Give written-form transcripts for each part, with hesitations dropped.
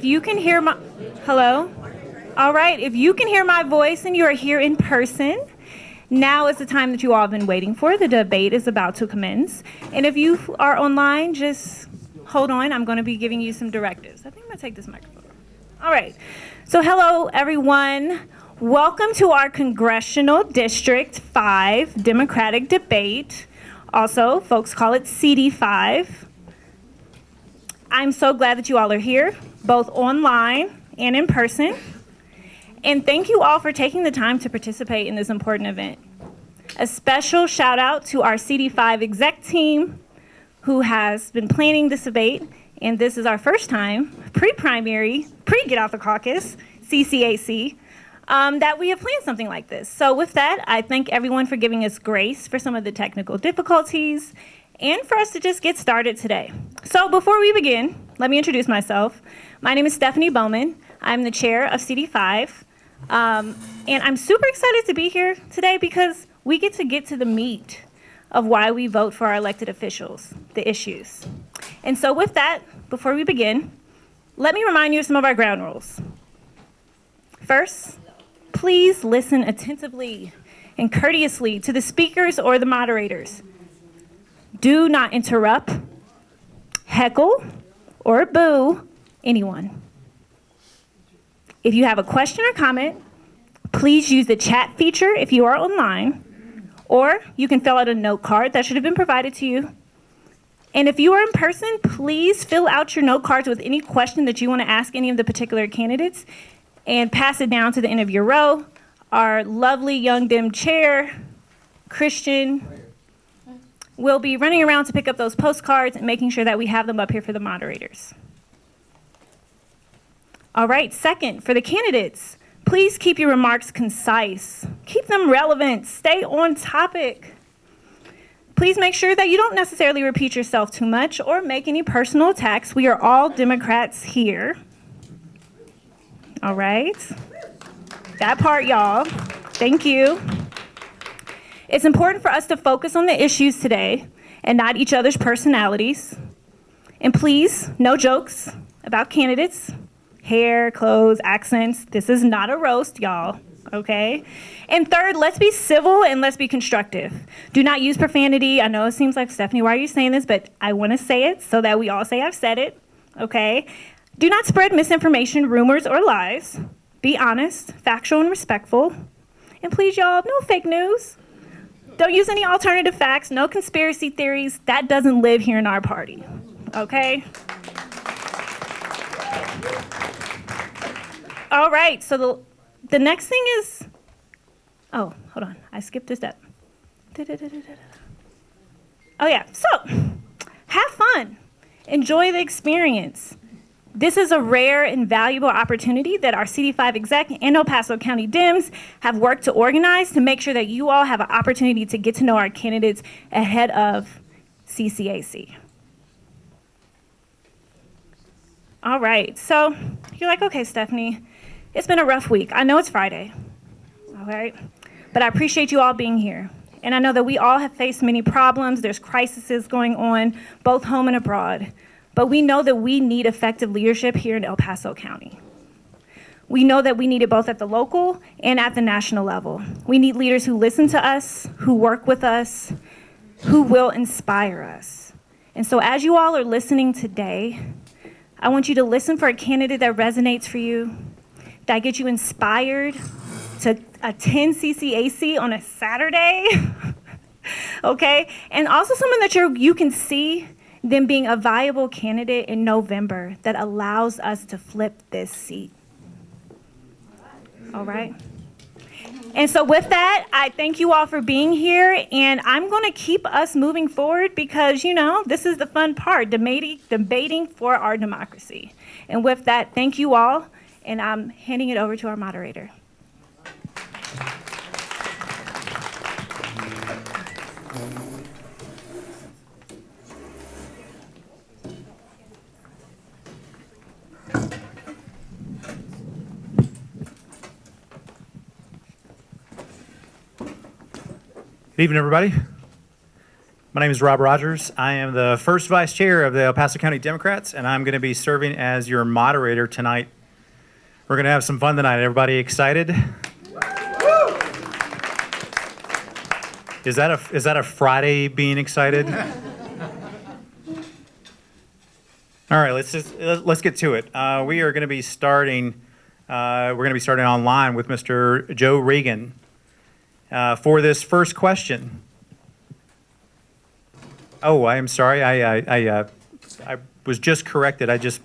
you can hear my, hello? All right, if you can hear my voice and you are here in person, now is the time that you all have been waiting for. The debate is about to commence. And if you are online, just hold on. I'm going to be giving you some directives. I think I'm going to take this microphone. All right. So hello, everyone. Welcome to our Congressional District 5 Democratic debate. Also, folks call it CD5. I'm so glad that you all are here, both online and in person. And thank you all for taking the time to participate in this important event. A special shout out to our CD5 exec team who has been planning this debate. And this is our first time, pre-primary, pre-get out the caucus, CCAC, that we have planned something like this. So with that, I thank everyone for giving us grace for some of the technical difficulties and for us to just get started today. So before we begin, let me introduce myself. My name is Stephanie Bowman. I'm the chair of CD5. And I'm super excited to be here today because we get to the meat of why we vote for our elected officials, the issues. And so with that, before we begin, let me remind you of some of our ground rules. First, please listen attentively and courteously to the speakers or the moderators. Do not interrupt, heckle, or boo anyone. If you have a question or comment, please use the chat feature if you are online, or you can fill out a note card that should have been provided to you. And if you are in person, please fill out your note cards with any question that you want to ask any of the particular candidates and pass it down to the end of your row. Our lovely young Dem chair, Christian, will be running around to pick up those postcards and making sure that we have them up here for the moderators. All right, second, for the candidates, please keep your remarks concise. Keep them relevant. Stay on topic. Please make sure that you don't necessarily repeat yourself too much or make any personal attacks. We are all Democrats here. All right. That part, y'all. Thank you. It's important for us to focus on the issues today and not each other's personalities. And please, no jokes about candidates, hair, clothes, accents. This is not a roast, y'all. Okay? And third, let's be civil and let's be constructive. Do not use profanity. I know it seems like, Stephanie, why are you saying this? But I want to say it so that we all say I've said it. Okay? Do not spread misinformation, rumors, or lies. Be honest, factual, and respectful. And please, y'all, no fake news. Don't use any alternative facts, no conspiracy theories. That doesn't live here in our party. Okay? All right, so the next thing is, oh, hold on, I skipped a step. Oh yeah, so have fun, enjoy the experience. This is a rare and valuable opportunity that our CD5 exec and El Paso County Dems have worked to organize to make sure that you all have an opportunity to get to know our candidates ahead of CCAC. All right, so you're like, okay, Stephanie, it's been a rough week. I know it's Friday, all right? But I appreciate you all being here. And I know that we all have faced many problems. There's crises going on, both home and abroad. But we know that we need effective leadership here in El Paso County. We know that we need it both at the local and at the national level. We need leaders who listen to us, who work with us, who will inspire us. And so as you all are listening today, I want you to listen for a candidate that resonates for you, that gets you inspired to attend CCAC on a Saturday, okay? And also someone that you can see them being a viable candidate in November that allows us to flip this seat. All right? And so with that, I thank you all for being here, and I'm going to keep us moving forward because, you know, this is the fun part, debating for our democracy. And with that, thank you all, and I'm handing it over to our moderator. Good evening, everybody. My name is Rob Rogers. I am the first vice chair of the El Paso County Democrats, and I'm going to be serving as your moderator tonight. We're going to have some fun tonight. Everybody excited? Is that a Friday being excited? All right, let's get to it. We are going to be starting. We're going to be starting online with Mr. Joe Reagan for this first question. Oh, I am sorry. I was just corrected. I just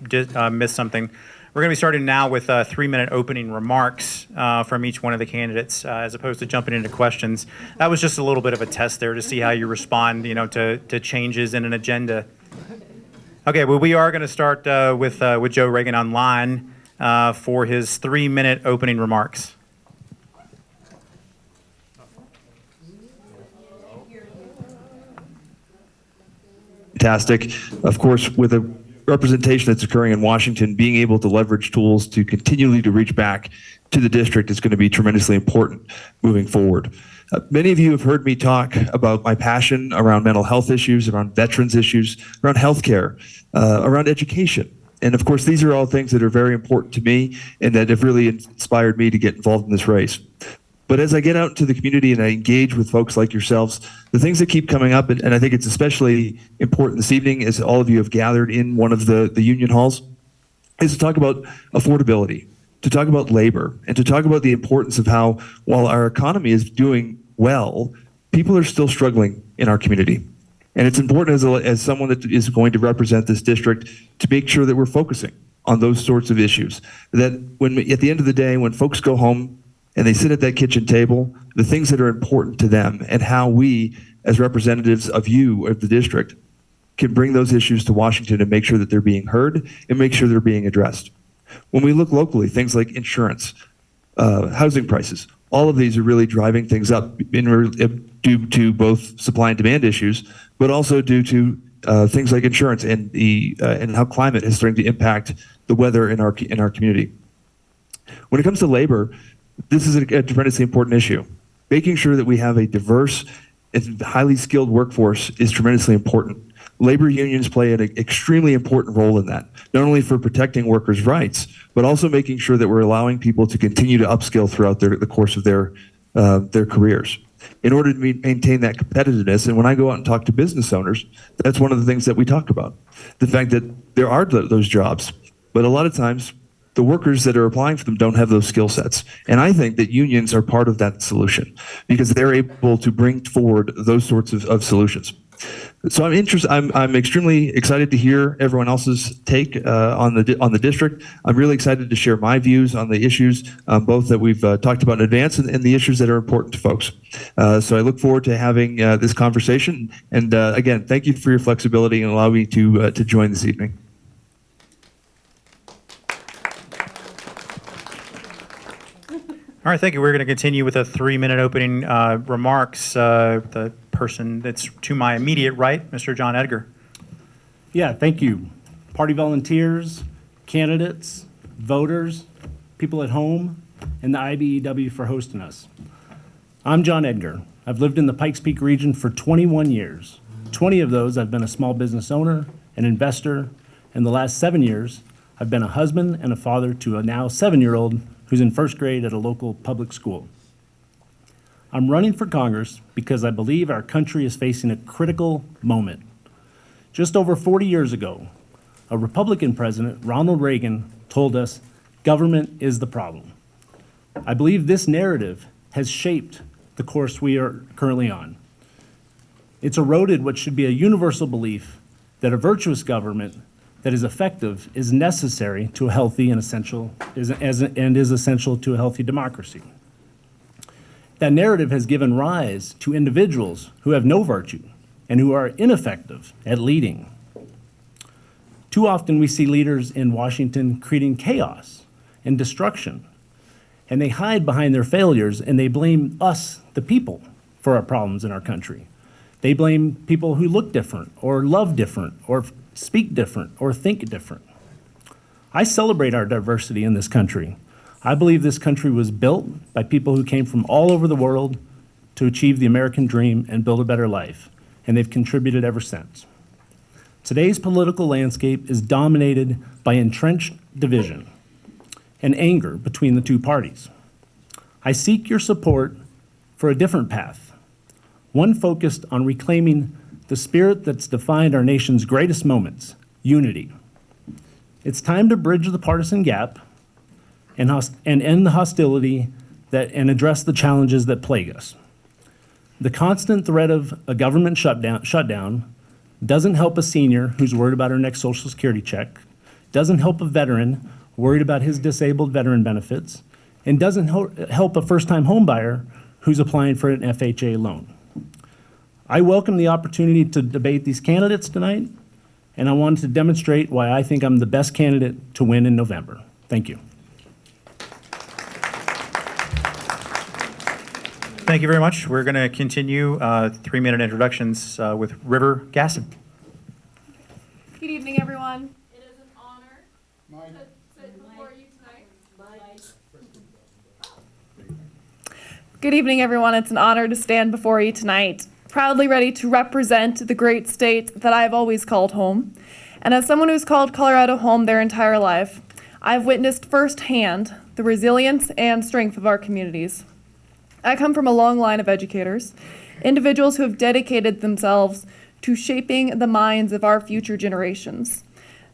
missed something. We're going to be starting now with 3-minute opening remarks from each one of the candidates, as opposed to jumping into questions. That was just a little bit of a test there to see how you respond, to changes in an agenda. Okay, well, we are going to start with Joe Reagan online for his 3-minute opening remarks. Fantastic. Of course, with a representation that's occurring in Washington, being able to leverage tools to continually to reach back to the district is going to be tremendously important moving forward. Many of you have heard me talk about my passion around mental health issues, around veterans issues, around healthcare, around education. And of course, these are all things that are very important to me and that have really inspired me to get involved in this race. But as I get out into the community and I engage with folks like yourselves, the things that keep coming up, and I think it's especially important this evening as all of you have gathered in one of the union halls, is to talk about affordability, to talk about labor, and to talk about the importance of how, while our economy is doing well, people are still struggling in our community. And it's important as someone that is going to represent this district to make sure that we're focusing on those sorts of issues. That when at the end of the day, when folks go home and they sit at that kitchen table, the things that are important to them and how we, as representatives of you, of the district, can bring those issues to Washington and make sure that they're being heard and make sure they're being addressed. When we look locally, things like insurance, housing prices, all of these are really driving things up due to both supply and demand issues, but also due to things like insurance and how climate is starting to impact the weather in our community. When it comes to labor, this is a tremendously important issue. Making sure that we have a diverse and highly skilled workforce is tremendously important. Labor unions play an extremely important role in that, not only for protecting workers' rights, but also making sure that we're allowing people to continue to upskill throughout the course of their careers in order to maintain that competitiveness. And when I go out and talk to business owners, that's one of the things that we talk about. The fact that there are those jobs, but a lot of times the workers that are applying for them don't have those skill sets. And I think that unions are part of that solution because they're able to bring forward those sorts of solutions. So I'm extremely excited to hear everyone else's take on the district. I'm really excited to share my views on the issues, both that we've talked about in advance and the issues that are important to folks. So I look forward to having this conversation. And again, thank you for your flexibility and allowing me to join this evening. All right, thank you. We're going to continue with a 3-minute opening remarks. The person that's to my immediate right, Mr. John Edgar. Yeah, thank you. Party volunteers, candidates, voters, people at home, and the IBEW for hosting us. I'm John Edgar. I've lived in the Pikes Peak region for 21 years. 20 of those I've been a small business owner, an investor, and the last 7 years I've been a husband and a father to a now 7-year-old who's in first grade at a local public school. I'm running for Congress because I believe our country is facing a critical moment. Just over 40 years ago, a Republican president, Ronald Reagan, told us government is the problem. I believe this narrative has shaped the course we are currently on. It's eroded what should be a universal belief that a virtuous government that is effective is necessary to a healthy and is essential to a healthy democracy. That narrative has given rise to individuals who have no virtue and who are ineffective at leading. Too often we see leaders in Washington creating chaos and destruction, and they hide behind their failures and they blame us, the people, for our problems in our country. They blame people who look different or love different or speak different or think different. I celebrate our diversity in this country. I believe this country was built by people who came from all over the world to achieve the American dream and build a better life. and they've contributed ever since. Today's political landscape is dominated by entrenched division and anger between the two parties. I seek your support for a different path, one focused on reclaiming the spirit that's defined our nation's greatest moments, unity. It's time to bridge the partisan gap and end the hostility and address the challenges that plague us. The constant threat of a government shutdown doesn't help a senior who's worried about her next Social Security check, doesn't help a veteran worried about his disabled veteran benefits, and doesn't help a first-time homebuyer who's applying for an FHA loan. I welcome the opportunity to debate these candidates tonight, and I wanted to demonstrate why I think I'm the best candidate to win in November. Thank you. Thank you very much. We're going to continue 3-minute introductions with River Gasson. Good evening, everyone. It is an honor to sit before you tonight. Good evening, everyone. It's an honor to stand before you tonight, proudly ready to represent the great state that I've always called home. And as someone who's called Colorado home their entire life, I've witnessed firsthand the resilience and strength of our communities. I come from a long line of educators, individuals who have dedicated themselves to shaping the minds of our future generations.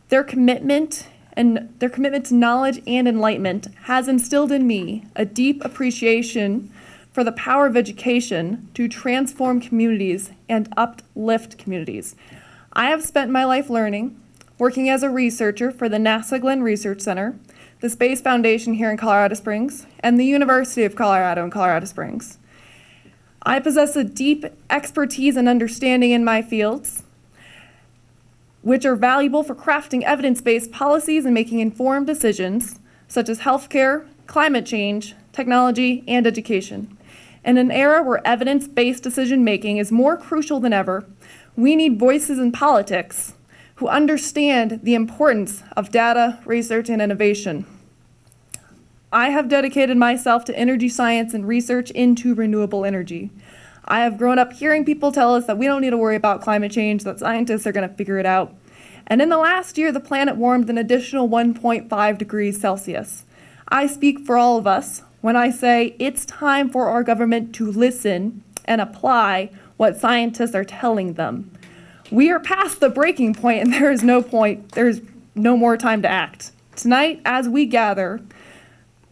Their commitment to knowledge and enlightenment has instilled in me a deep appreciation for the power of education to transform communities and uplift communities. I have spent my life learning, working as a researcher for the NASA Glenn Research Center, the Space Foundation here in Colorado Springs, and the University of Colorado in Colorado Springs. I possess a deep expertise and understanding in my fields, which are valuable for crafting evidence-based policies and making informed decisions, such as healthcare, climate change, technology, and education. In an era where evidence-based decision-making is more crucial than ever, we need voices in politics who understand the importance of data, research, and innovation. I have dedicated myself to energy science and research into renewable energy. I have grown up hearing people tell us that we don't need to worry about climate change, that scientists are going to figure it out. And in the last year, the planet warmed an additional 1.5 degrees Celsius. I speak for all of us when I say it's time for our government to listen and apply what scientists are telling them. We are past the breaking point, and there's no more time to act. Tonight, as we gather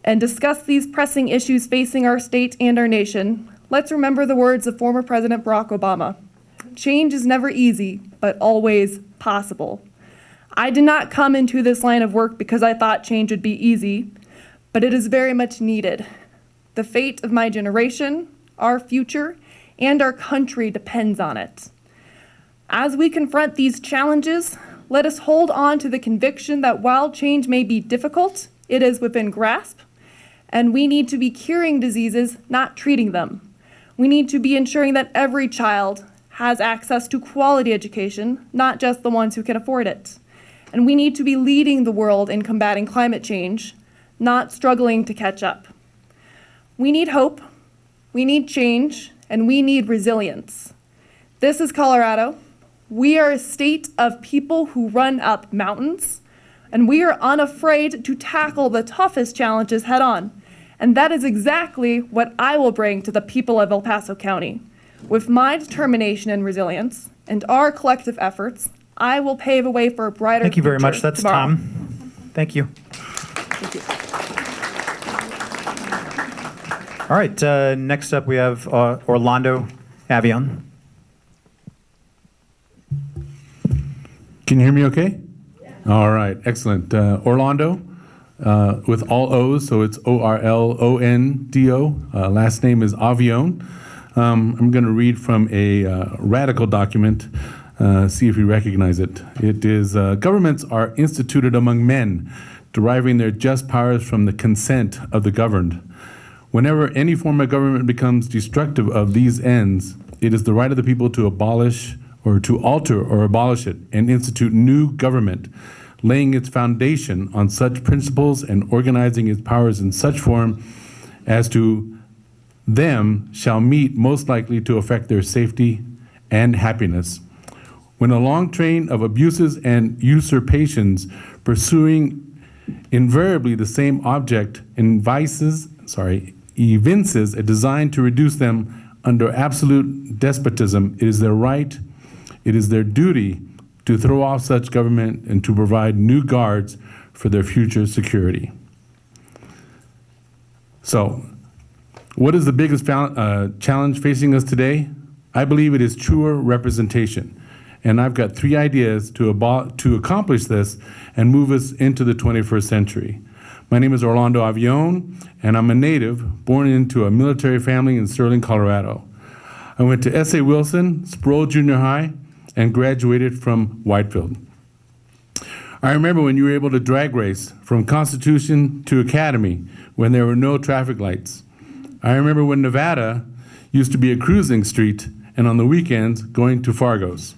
and discuss these pressing issues facing our state and our nation, let's remember the words of former President Barack Obama. Change is never easy, but always possible. I did not come into this line of work because I thought change would be easy, but it is very much needed. The fate of my generation, our future, and our country depends on it. As we confront these challenges, let us hold on to the conviction that while change may be difficult, it is within grasp, and we need to be curing diseases, not treating them. We need to be ensuring that every child has access to quality education, not just the ones who can afford it. And we need to be leading the world in combating climate change, not struggling to catch up. We need hope, we need change, and we need resilience. This is Colorado. We are a state of people who run up mountains, and we are unafraid to tackle the toughest challenges head on. And that is exactly what I will bring to the people of El Paso County. With my determination and resilience and our collective efforts, I will pave a way for a brighter future. Thank you very much. That's tomorrow. Tom. Thank you. Thank you. All right, next up we have Orlando Avion. Can you hear me okay? Yeah. All right, excellent. Orlando, with all O's, so it's O-R-L-O-N-D-O. Last name is Avion. I'm going to read from a radical document, see if you recognize it. It is, governments are instituted among men, deriving their just powers from the consent of the governed. Whenever any form of government becomes destructive of these ends, it is the right of the people to abolish or to alter or abolish it and institute new government, laying its foundation on such principles and organizing its powers in such form as to them shall meet most likely to affect their safety and happiness. When a long train of abuses and usurpations pursuing invariably the same object evinces a design to reduce them under absolute despotism, it is their right, it is their duty to throw off such government and to provide new guards for their future security. So, what is the biggest challenge facing us today? I believe it is truer representation. And I've got 3 ideas to accomplish this and move us into the 21st century. My name is Orlando Avion, and I'm a native born into a military family in Sterling, Colorado. I went to S.A. Wilson, Sproul Junior High, and graduated from Whitefield. I remember when you were able to drag race from Constitution to Academy when there were no traffic lights. I remember when Nevada used to be a cruising street, and on the weekends, going to Fargo's.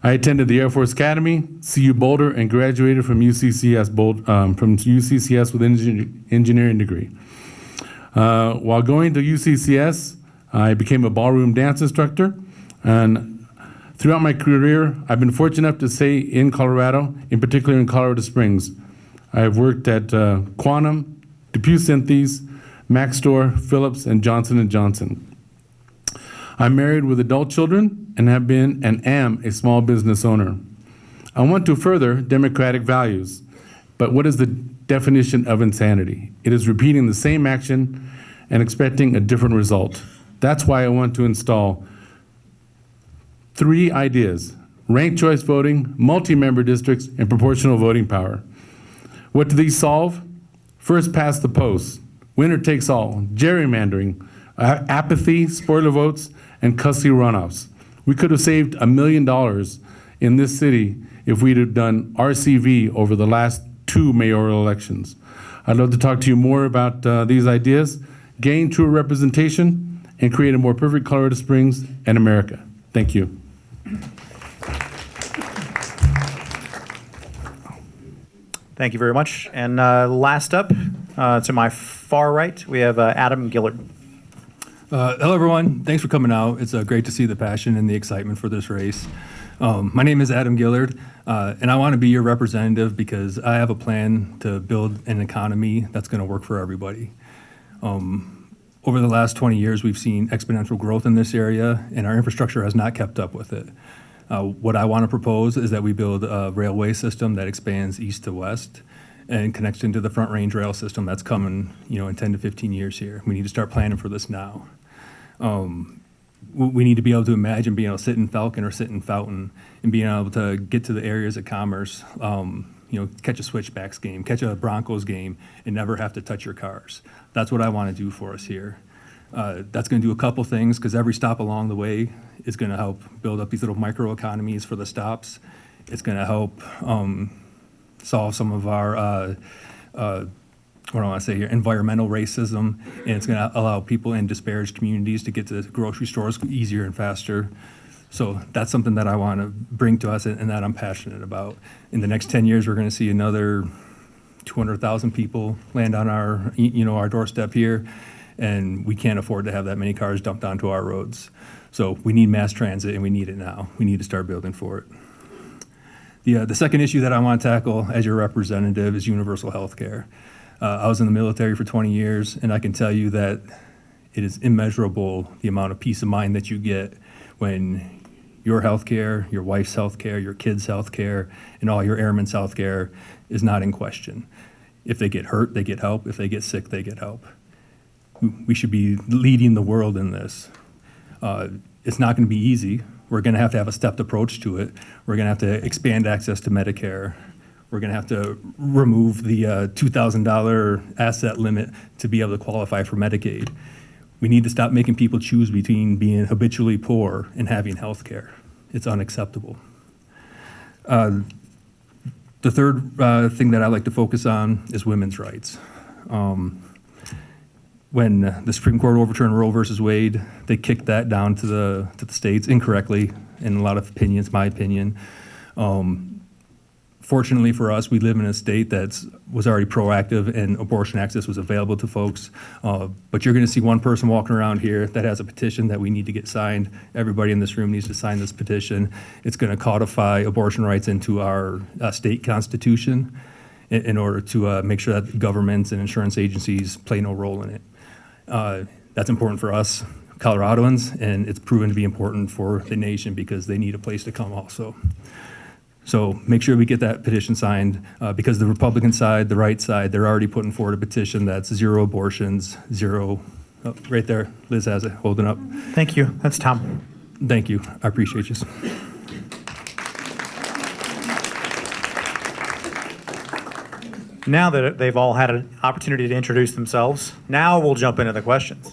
I attended the Air Force Academy, CU Boulder, and graduated from UCCS with an engineering degree. While going to UCCS, I became a ballroom dance instructor, and throughout my career, I've been fortunate enough to stay in Colorado, in particular in Colorado Springs. I've worked at Quantum, DePuy Synthes, Maxtor, Phillips, and Johnson & Johnson. I'm married with adult children and have been and am a small business owner. I want to further democratic values, but what is the definition of insanity? It is repeating the same action and expecting a different result. That's why I want to install 3 ideas: ranked choice voting, multi-member districts, and proportional voting power. What do these solve? First past the post, winner takes all, gerrymandering, apathy, spoiler votes, and custody runoffs. We could have saved $1 million in this city if we'd have done RCV over the last 2 mayoral elections. I'd love to talk to you more about these ideas, gain true representation, and create a more perfect Colorado Springs and America. Thank you. Thank you very much. And last up, to my far right, we have Adam Gillard. Hello, everyone. Thanks for coming out. It's great to see the passion and the excitement for this race. My name is Adam Gillard, and I want to be your representative because I have a plan to build an economy that's going to work for everybody. Over the last 20 years, we've seen exponential growth in this area, and our infrastructure has not kept up with it. What I want to propose is that we build a railway system that expands east to west and connects into the Front Range rail system that's coming, in 10 to 15 years here. We need to start planning for this now. We need to be able to imagine being able to sit in Falcon or sit in Fountain and being able to get to the areas of commerce, catch a Switchbacks game, catch a Broncos game, and never have to touch your cars. That's what I want to do for us here. That's going to do a couple things, because every stop along the way is going to help build up these little microeconomies for the stops. It's going to help solve some of our what do I want to say here, environmental racism, and it's going to allow people in disparaged communities to get to grocery stores easier and faster. So that's something that I want to bring to us and that I'm passionate about. In the next 10 years, we're going to see another 200,000 people land on our, our doorstep here, and we can't afford to have that many cars dumped onto our roads. So we need mass transit, and we need it now. We need to start building for it. The second issue that I want to tackle as your representative is universal health care. I was in the military for 20 years, and I can tell you that it is immeasurable the amount of peace of mind that you get when your health care, your wife's health care, your kids' health care, and all your airmen's health care is not in question. If they get hurt, they get help. If they get sick, they get help. We should be leading the world in this. It's not going to be easy. We're going to have a stepped approach to it. We're going to have to expand access to Medicare. We're going to have to remove the $2,000 asset limit to be able to qualify for Medicaid. We need to stop making people choose between being habitually poor and having health care. It's unacceptable. The third thing that I like to focus on is women's rights. When the Supreme Court overturned Roe versus Wade, they kicked that down to the states incorrectly, in a lot of opinions, my opinion. Fortunately for us, we live in a state that was already proactive and abortion access was available to folks. But you're going to see one person walking around here that has a petition that we need to get signed. Everybody in this room needs to sign this petition. It's going to codify abortion rights into our state constitution in order to make sure that governments and insurance agencies play no role in it. That's important for us Coloradoans, and it's proven to be important for the nation because they need a place to come also. So make sure we get that petition signed because the Republican side, the right side, they're already putting forward a petition that's 0 abortions, 0, oh, right there, Liz has it, holding up. Thank you. That's Tom. Thank you, I appreciate you. Now that they've all had an opportunity to introduce themselves, now we'll jump into the questions.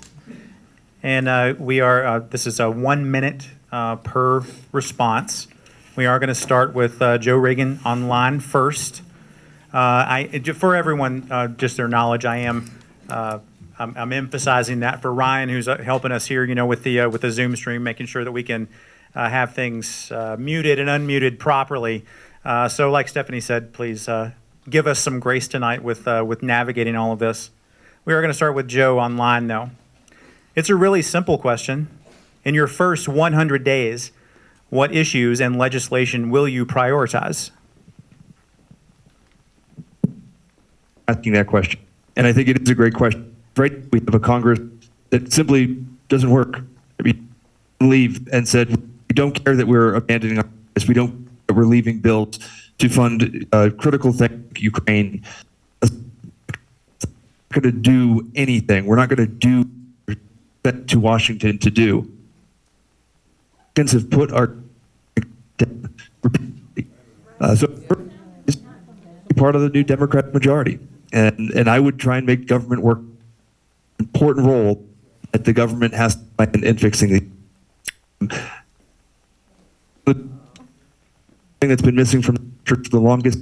And this is a 1 minute per response. We are going to start with Joe Reagan online first. For everyone, just their knowledge, I'm emphasizing that for Ryan, who's helping us here, with the Zoom stream, making sure that we can have things muted and unmuted properly. So, like Stephanie said, please give us some grace tonight with navigating all of this. We are going to start with Joe online, though. It's a really simple question. In your first 100 days, what issues and legislation will you prioritize? Asking that question. And I think it is a great question. Right, we have a Congress that simply doesn't work. I mean, leave and said, we don't care that we're abandoning our this. We don't care that we're leaving bills to fund critical things like Ukraine. We're not going to do anything. We're not going to do that to Washington to do. Have put our so part of the new Democratic majority, and I would try and make government work an important role that the government has to play in fixing the thing that's been missing from the church for the longest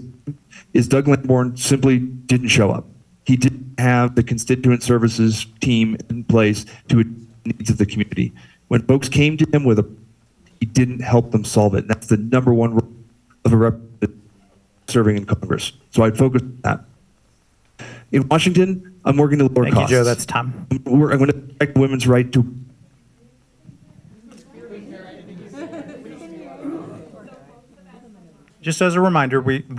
is Doug Lamborn simply didn't show up. He didn't have the constituent services team in place to address the needs of the community. When folks came to him with he didn't help them solve it. And that's the number one role of a representative serving in Congress. So I'd focus on that. In Washington, I'm working to lower Thank costs. you, Joe. That's Tom. I'm going to protect women's right to. Just as a reminder, we heard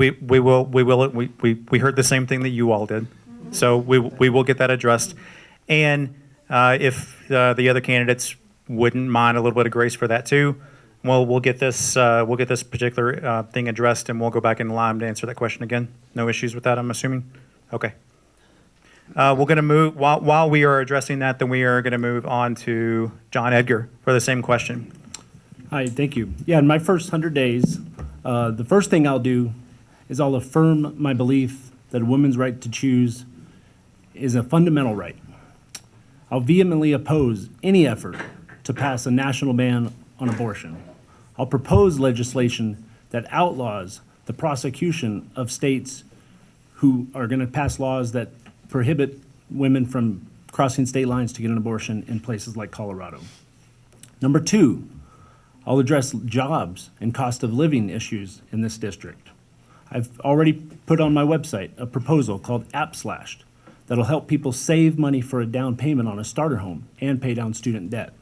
the same thing that you all did, so we will get that addressed. And if the other candidates wouldn't mind a little bit of grace for that too, well, we'll get this particular thing addressed, and we'll go back in line to answer that question again. No issues with that, I'm assuming. Okay. We're going to move while we are addressing that. Then we are going to move on to John Edgar for the same question. Hi, thank you. Yeah, in my first 100 days, the first thing I'll do is I'll affirm my belief that a woman's right to choose is a fundamental right. I'll vehemently oppose any effort to pass a national ban on abortion. I'll propose legislation that outlaws the prosecution of states who are going to pass laws that prohibit women from crossing state lines to get an abortion in places like Colorado. Number 2, I'll address jobs and cost of living issues in this district. I've already put on my website a proposal called AppSlashed that'll help people save money for a down payment on a starter home and pay down student debt.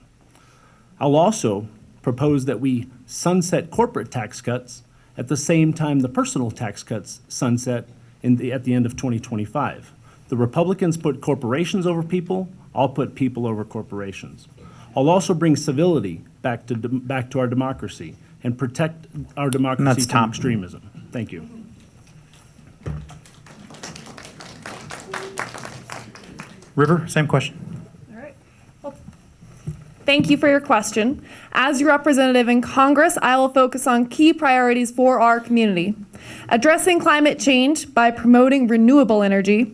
I'll also propose that we sunset corporate tax cuts at the same time the personal tax cuts sunset at the end of 2025. The Republicans put corporations over people. I'll put people over corporations. I'll also bring civility back to our democracy and protect our democracy from extremism. Thank you. River, same question. Thank you for your question. As your representative in Congress, I will focus on key priorities for our community. Addressing climate change by promoting renewable energy,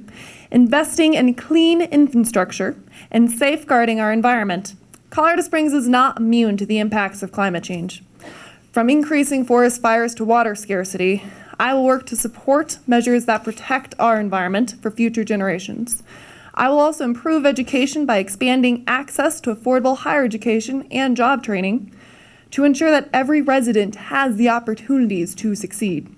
investing in clean infrastructure, and safeguarding our environment. Colorado Springs is not immune to the impacts of climate change. From increasing forest fires to water scarcity, I will work to support measures that protect our environment for future generations. I will also improve education by expanding access to affordable higher education and job training to ensure that every resident has the opportunities to succeed.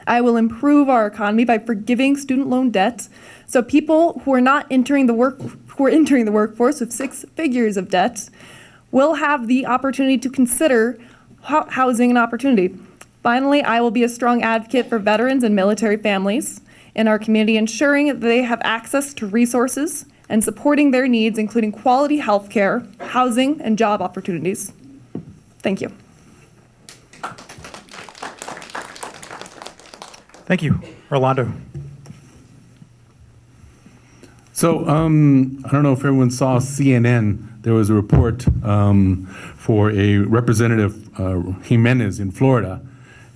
I will improve our economy by forgiving student loan debt. So people who are not entering the workforce with 6 figures of debt will have the opportunity to consider housing an opportunity. Finally, I will be a strong advocate for veterans and military families in our community, ensuring that they have access to resources and supporting their needs, including quality health care, housing, and job opportunities. Thank you. Thank you. Orlando. So I don't know if everyone saw CNN. There was a report for a representative, Jimenez in Florida,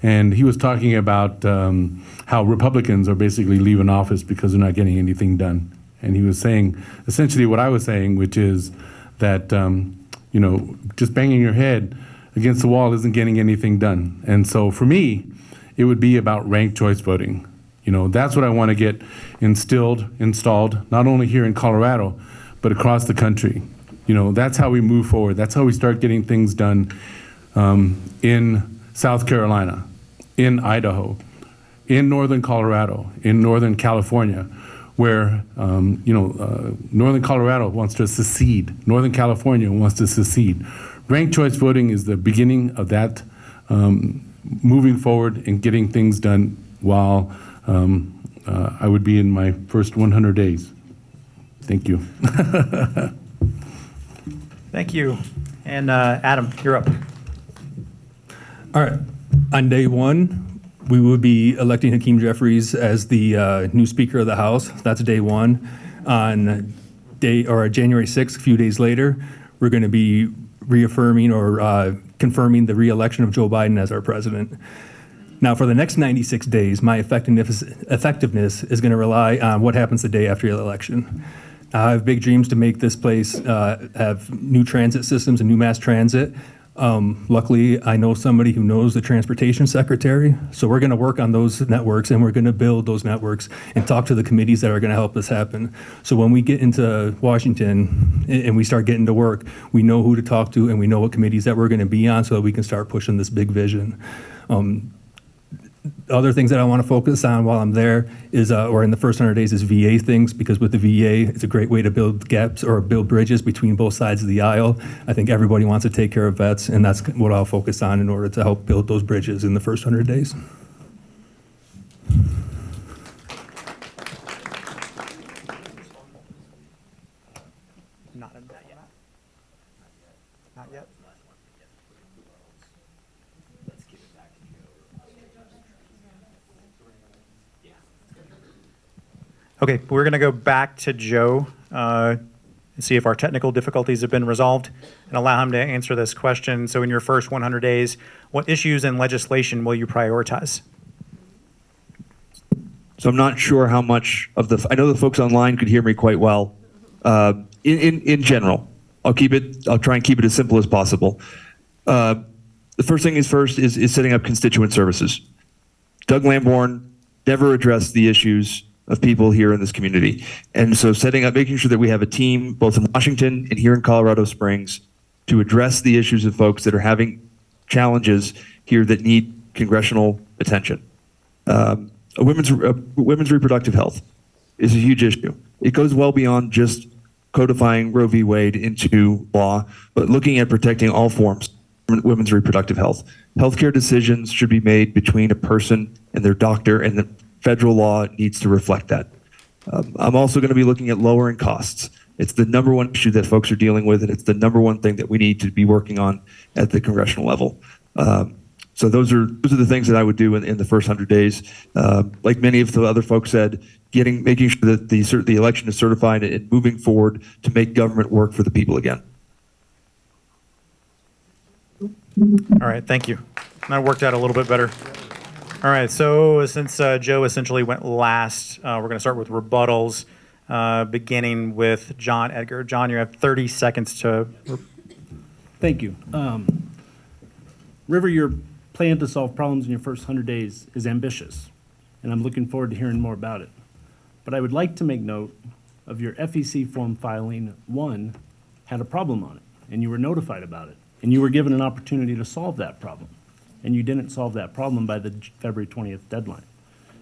and he was talking about how Republicans are basically leaving office because they're not getting anything done. And he was saying essentially what I was saying, which is that just banging your head against the wall isn't getting anything done. And so for me, it would be about ranked choice voting. That's what I want to get installed, not only here in Colorado, but across the country. That's how we move forward. That's how we start getting things done in South Carolina, in Idaho, in northern Colorado, in northern California, where northern Colorado wants to secede, northern California wants to secede. Ranked choice voting is the beginning of that, moving forward and getting things done while I would be in my first 100 days. Thank you. Thank you. And Adam, you're up. All right. On day 1, we will be electing Hakeem Jeffries as the new Speaker of the House. That's day 1. On January 6th, a few days later, we're going to be reaffirming or confirming the re-election of Joe Biden as our president. Now, for the next 96 days, my effectiveness is going to rely on what happens the day after the election. I have big dreams to make this place have new transit systems and new mass transit. Luckily, I know somebody who knows the transportation secretary, so we're going to work on those networks, and we're going to build those networks and talk to the committees that are going to help this happen. So when we get into Washington and we start getting to work, we know who to talk to and we know what committees that we're going to be on so that we can start pushing this big vision. Other things that I want to focus on while I'm there is, or in the first 100 days, is VA things, because with the VA, it's a great way to build gaps or build bridges between both sides of the aisle. I think everybody wants to take care of vets, and that's what I'll focus on in order to help build those bridges in the first 100 days. Not in that yet. Not yet. Okay, we're going to go back to Joe and see if our technical difficulties have been resolved and allow him to answer this question. So in your first 100 days, what issues and legislation will you prioritize? So I'm not sure how much of I know the folks online could hear me quite well. In general, I'll try and keep it as simple as possible. The first thing is setting up constituent services. Doug Lamborn never addressed the issues of people here in this community. And so making sure that we have a team both in Washington and here in Colorado Springs to address the issues of folks that are having challenges here that need congressional attention. Women's reproductive health is a huge issue. It goes well beyond just codifying Roe v. Wade into law, but looking at protecting all forms of women's reproductive health. Healthcare decisions should be made between a person and their doctor, and the federal law needs to reflect that. I'm also going to be looking at lowering costs. It's the number one issue that folks are dealing with, and it's the number one thing that we need to be working on at the congressional level. So those are the things that I would do in the first 100 days. Like many of the other folks said, making sure that the election is certified and moving forward to make government work for the people again. All right, thank you. That worked out a little bit better. All right, so since Joe essentially went last, we're going to start with rebuttals, beginning with John Edgar. John, you have 30 seconds to... Thank you. River, your plan to solve problems in your first 100 days is ambitious, and I'm looking forward to hearing more about it. But I would like to make note of your FEC form filing 1 had a problem on it, and you were notified about it, and you were given an opportunity to solve that problem, and you didn't solve that problem by the February 20th deadline.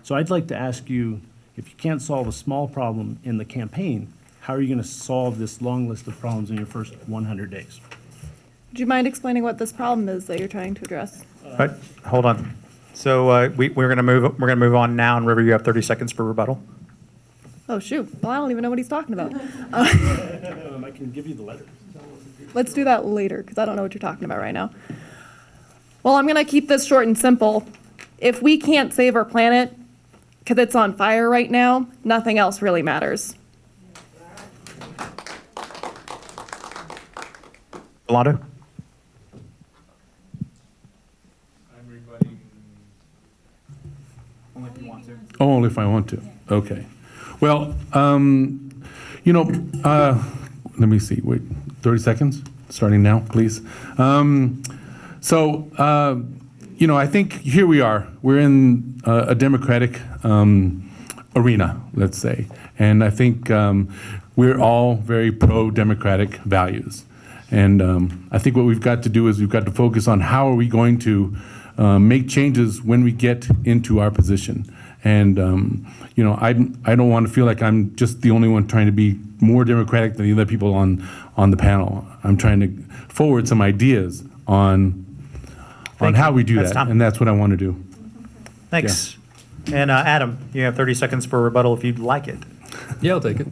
So I'd like to ask you, if you can't solve a small problem in the campaign, how are you going to solve this long list of problems in your first 100 days? Do you mind explaining what this problem is that you're trying to address? But, hold on. So we're going to move on now, and River, you have 30 seconds for rebuttal. Oh, shoot. Well, I don't even know what he's talking about. I can give you the letter. Let's do that later, because I don't know what you're talking about right now. Well, I'm going to keep this short and simple. If we can't save our planet, because it's on fire right now, nothing else really matters. Rolando? Oh, only if I want to. Okay. Well, let me see. Wait, 30 seconds? Starting now, please. I think here we are. We're in a democratic arena, let's say. And I think we're all very pro-democratic values. And I think what we've got to do is we've got to focus on how are we going to make changes when we get into our position. And, I don't want to feel like I'm just the only one trying to be more democratic than the other people on the panel. I'm trying to forward some ideas on how we do That's that. Tom. And that's what I want to do. Thanks. And Adam, you have 30 seconds for rebuttal if you'd like it. Yeah, I'll take it.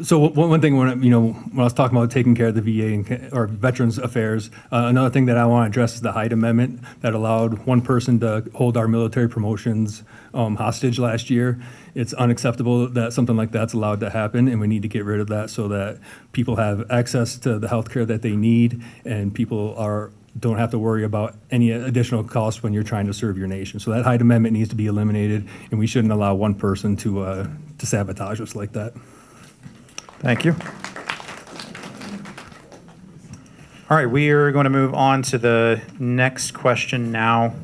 So one thing when I was talking about taking care of the VA or Veterans Affairs, another thing that I want to address is the Hyde Amendment that allowed one person to hold our military promotions hostage last year. It's unacceptable that something like that's allowed to happen, and we need to get rid of that so that people have access to the health care that they need, and people don't have to worry about any additional costs when you're trying to serve your nation. So that Hyde Amendment needs to be eliminated, and we shouldn't allow one person to sabotage us like that. Thank you. All right, we are going to move on to the next question now.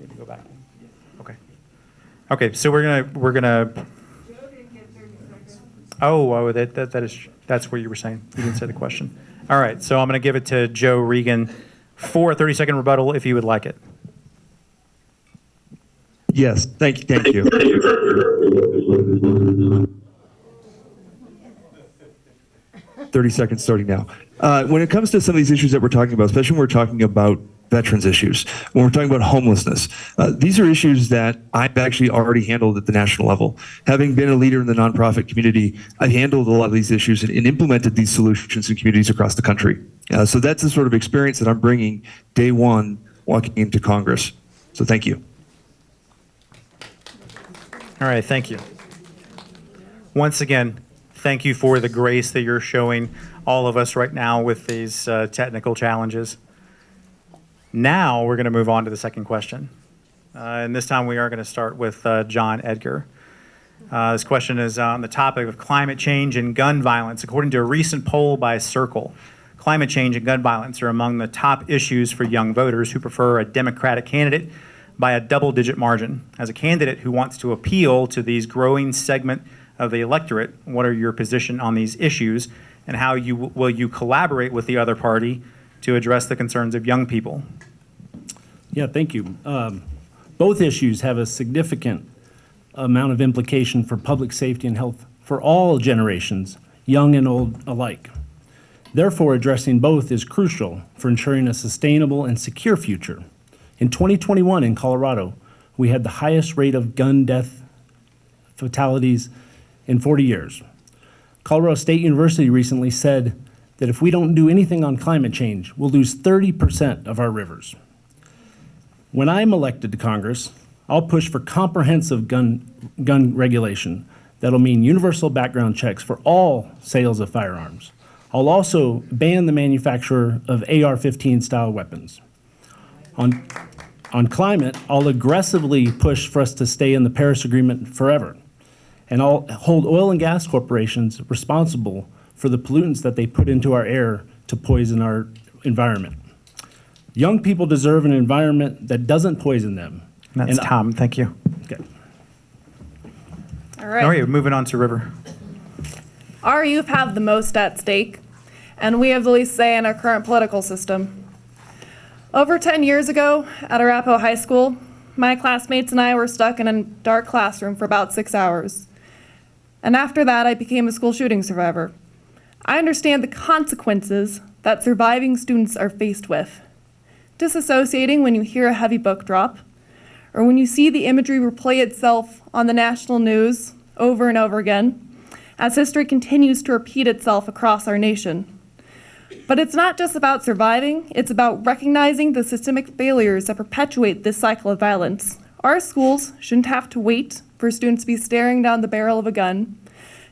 Need to go back. Okay. Okay, so we're gonna. Oh, that's what you were saying. You didn't say the question. All right, so I'm going to give it to Joe Regan for a 30-second rebuttal if you would like it. Yes, thank you. 30 seconds starting now. When it comes to some of these issues that we're talking about, especially when we're talking about veterans issues, when we're talking about homelessness, these are issues that I've actually already handled at the national level. Having been a leader in the nonprofit community, I've handled a lot of these issues and implemented these solutions in communities across the country. So that's the sort of experience that I'm bringing day one walking into Congress. So thank you. All right, thank you. Once again, thank you for the grace that you're showing all of us right now with these technical challenges. Now we're going to move on to the second question. And this time we are going to start with John Edgar. This question is on the topic of climate change and gun violence. According to a recent poll by Circle, climate change and gun violence are among the top issues for young voters who prefer a Democratic candidate by a double-digit margin. As a candidate who wants to appeal to these growing segment of the electorate, what are your position on these issues, and how will you collaborate with the other party to address the concerns of young people? Yeah, thank you. Both issues have a significant amount of implication for public safety and health for all generations, young and old alike. Therefore, addressing both is crucial for ensuring a sustainable and secure future. In 2021 in Colorado, we had the highest rate of gun death fatalities in 40 years. Colorado State University recently said that if we don't do anything on climate change, we'll lose 30% of our rivers. When I'm elected to Congress, I'll push for comprehensive gun regulation that'll mean universal background checks for all sales of firearms. I'll also ban the manufacture of AR-15 style weapons. On climate, I'll aggressively push for us to stay in the Paris Agreement forever. And I'll hold oil and gas corporations responsible for the pollutants that they put into our air to poison our environment. Young people deserve an environment that doesn't poison them. That's Tom, thank you. Okay. All right. All right, moving on to River. Our youth have the most at stake, and we have the least say in our current political system. Over 10 years ago at Arapahoe High School, my classmates and I were stuck in a dark classroom for about 6 hours. And after that, I became a school shooting survivor. I understand the consequences that surviving students are faced with. Disassociating when you hear a heavy book drop, or when you see the imagery replay itself on the national news over and over again, as history continues to repeat itself across our nation. But it's not just about surviving, it's about recognizing the systemic failures that perpetuate this cycle of violence. Our schools shouldn't have to wait for students to be staring down the barrel of a gun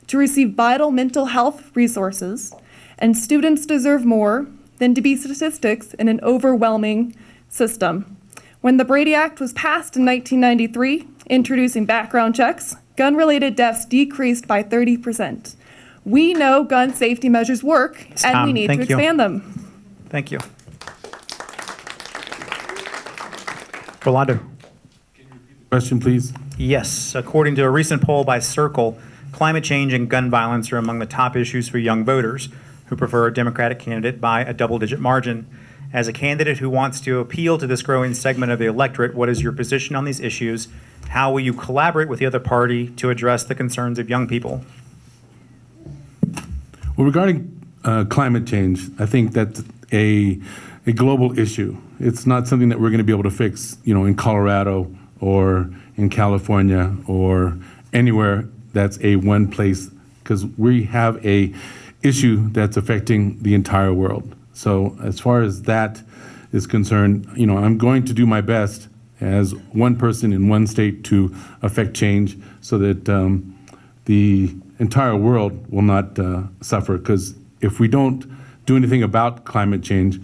to receive vital mental health resources, and students deserve more than to be statistics in an overwhelming system. When the Brady Act was passed in 1993, introducing background checks, gun-related deaths decreased by 30%. We know gun safety measures work, and we need to expand them. Thank you. Rolando. Question, please. Yes, according to a recent poll by Circle, climate change and gun violence are among the top issues for young voters who prefer a Democratic candidate by a double-digit margin. As a candidate who wants to appeal to this growing segment of the electorate, what is your position on these issues? How will you collaborate with the other party to address the concerns of young people? Well, regarding climate change, I think that's a global issue. It's not something that we're going to be able to fix, in Colorado or in California or anywhere that's a one place, because we have a issue that's affecting the entire world. So as far as that is concerned, I'm going to do my best as one person in one state to affect change so that the entire world will not suffer. Because if we don't do anything about climate change,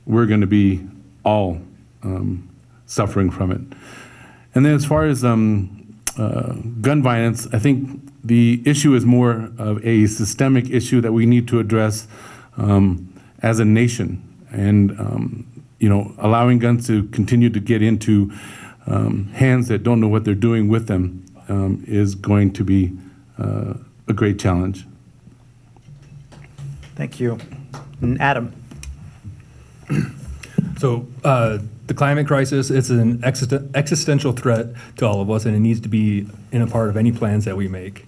we're going to be all suffering from it. And then as far as gun violence, I think the issue is more of a systemic issue that we need to address as a nation. And allowing guns to continue to get into hands that don't know what they're doing with them is going to be a great challenge. Thank you. And Adam. So the climate crisis, it's an existential threat to all of us, and it needs to be in a part of any plans that we make.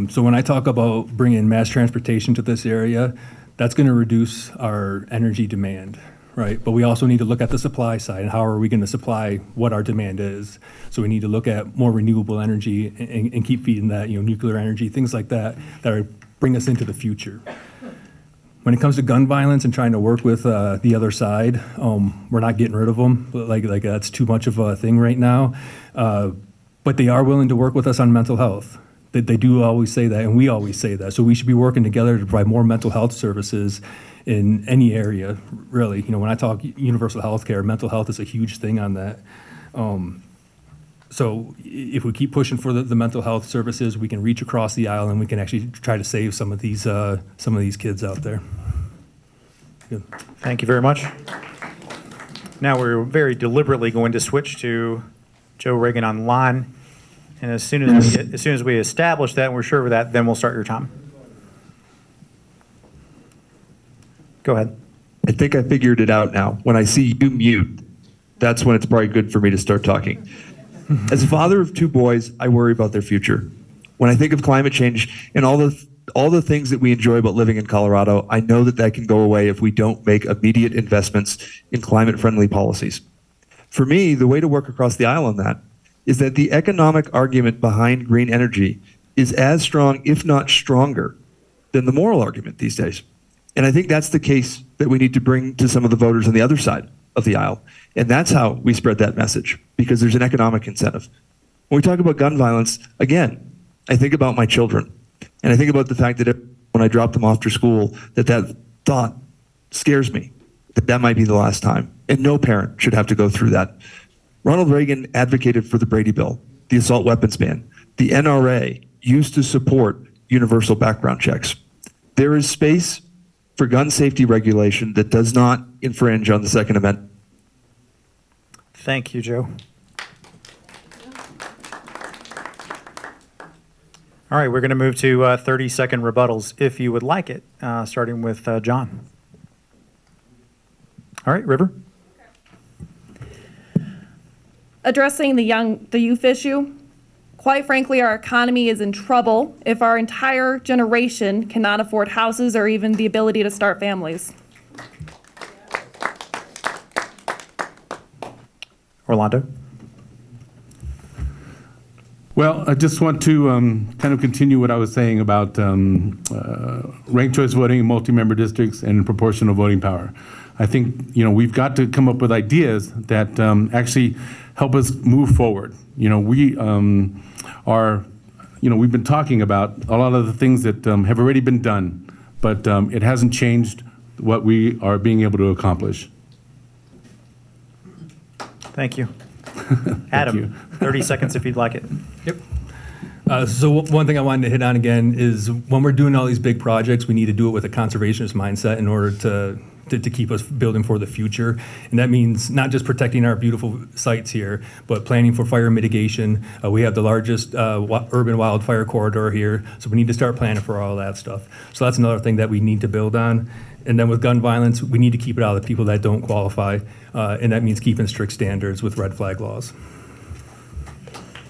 So when I talk about bringing mass transportation to this area, that's going to reduce our energy demand, right? But we also need to look at the supply side and how are we going to supply what our demand is. So we need to look at more renewable energy and keep feeding that, nuclear energy, things like that bring us into the future. When it comes to gun violence and trying to work with the other side, we're not getting rid of them. Like that's too much of a thing right now. But they are willing to work with us on mental health. They do always say that, and we always say that. So we should be working together to provide more mental health services in any area, really. When I talk universal health care, mental health is a huge thing on that. So if we keep pushing for the mental health services, we can reach across the aisle and we can actually try to save some of these kids out there. Good. Thank you very much. Now we're very deliberately going to switch to Joe Reagan online. And as soon as we establish that and we're sure of that, then we'll start your time. Go ahead. I think I figured it out now. When I see you mute, that's when it's probably good for me to start talking. As a father of two boys, I worry about their future. When I think of climate change and all the things that we enjoy about living in Colorado, I know that can go away if we don't make immediate investments in climate-friendly policies. For me, the way to work across the aisle on that is that the economic argument behind green energy is as strong, if not stronger, than the moral argument these days. And I think that's the case that we need to bring to some of the voters on the other side of the aisle. And that's how we spread that message, because there's an economic incentive. When we talk about gun violence, again, I think about my children. And I think about the fact that when I drop them off to school, that thought scares me, that might be the last time. And no parent should have to go through that. Ronald Reagan advocated for the Brady Bill, the assault weapons ban. The NRA used to support universal background checks. There is space for gun safety regulation that does not infringe on the Second Amendment. Thank you, Joe. All right, we're going to move to 30-second rebuttals, if you would like it, starting with John. All right, River. Addressing the youth issue, quite frankly, our economy is in trouble if our entire generation cannot afford houses or even the ability to start families. Orlando? Well, I just want to kind of continue what I was saying about ranked choice voting in multi-member districts and proportional voting power. I think, we've got to come up with ideas that actually help us move forward. We we've been talking about a lot of the things that have already been done, but it hasn't changed what we are being able to accomplish. Thank you. Adam, you. 30 seconds if you'd like it. Yep. So one thing I wanted to hit on again is when we're doing all these big projects, we need to do it with a conservationist mindset in order to keep us building for the future. And that means not just protecting our beautiful sites here, but planning for fire mitigation. We have the largest urban wildfire corridor here, so we need to start planning for all that stuff. So that's another thing that we need to build on. And then with gun violence, we need to keep it out of the people that don't qualify, and that means keeping strict standards with red flag laws.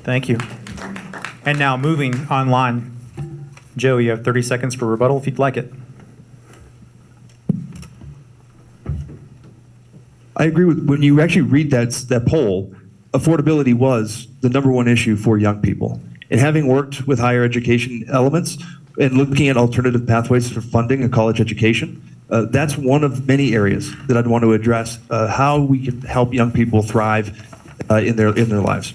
Thank you. And now moving online. Joe, you have 30 seconds for rebuttal if you'd like it. I agree with, when you actually read that poll, affordability was the #1 issue for young people. And having worked with higher education elements and looking at alternative pathways for funding a college education, that's one of many areas that I'd want to address, how we can help young people thrive in their lives.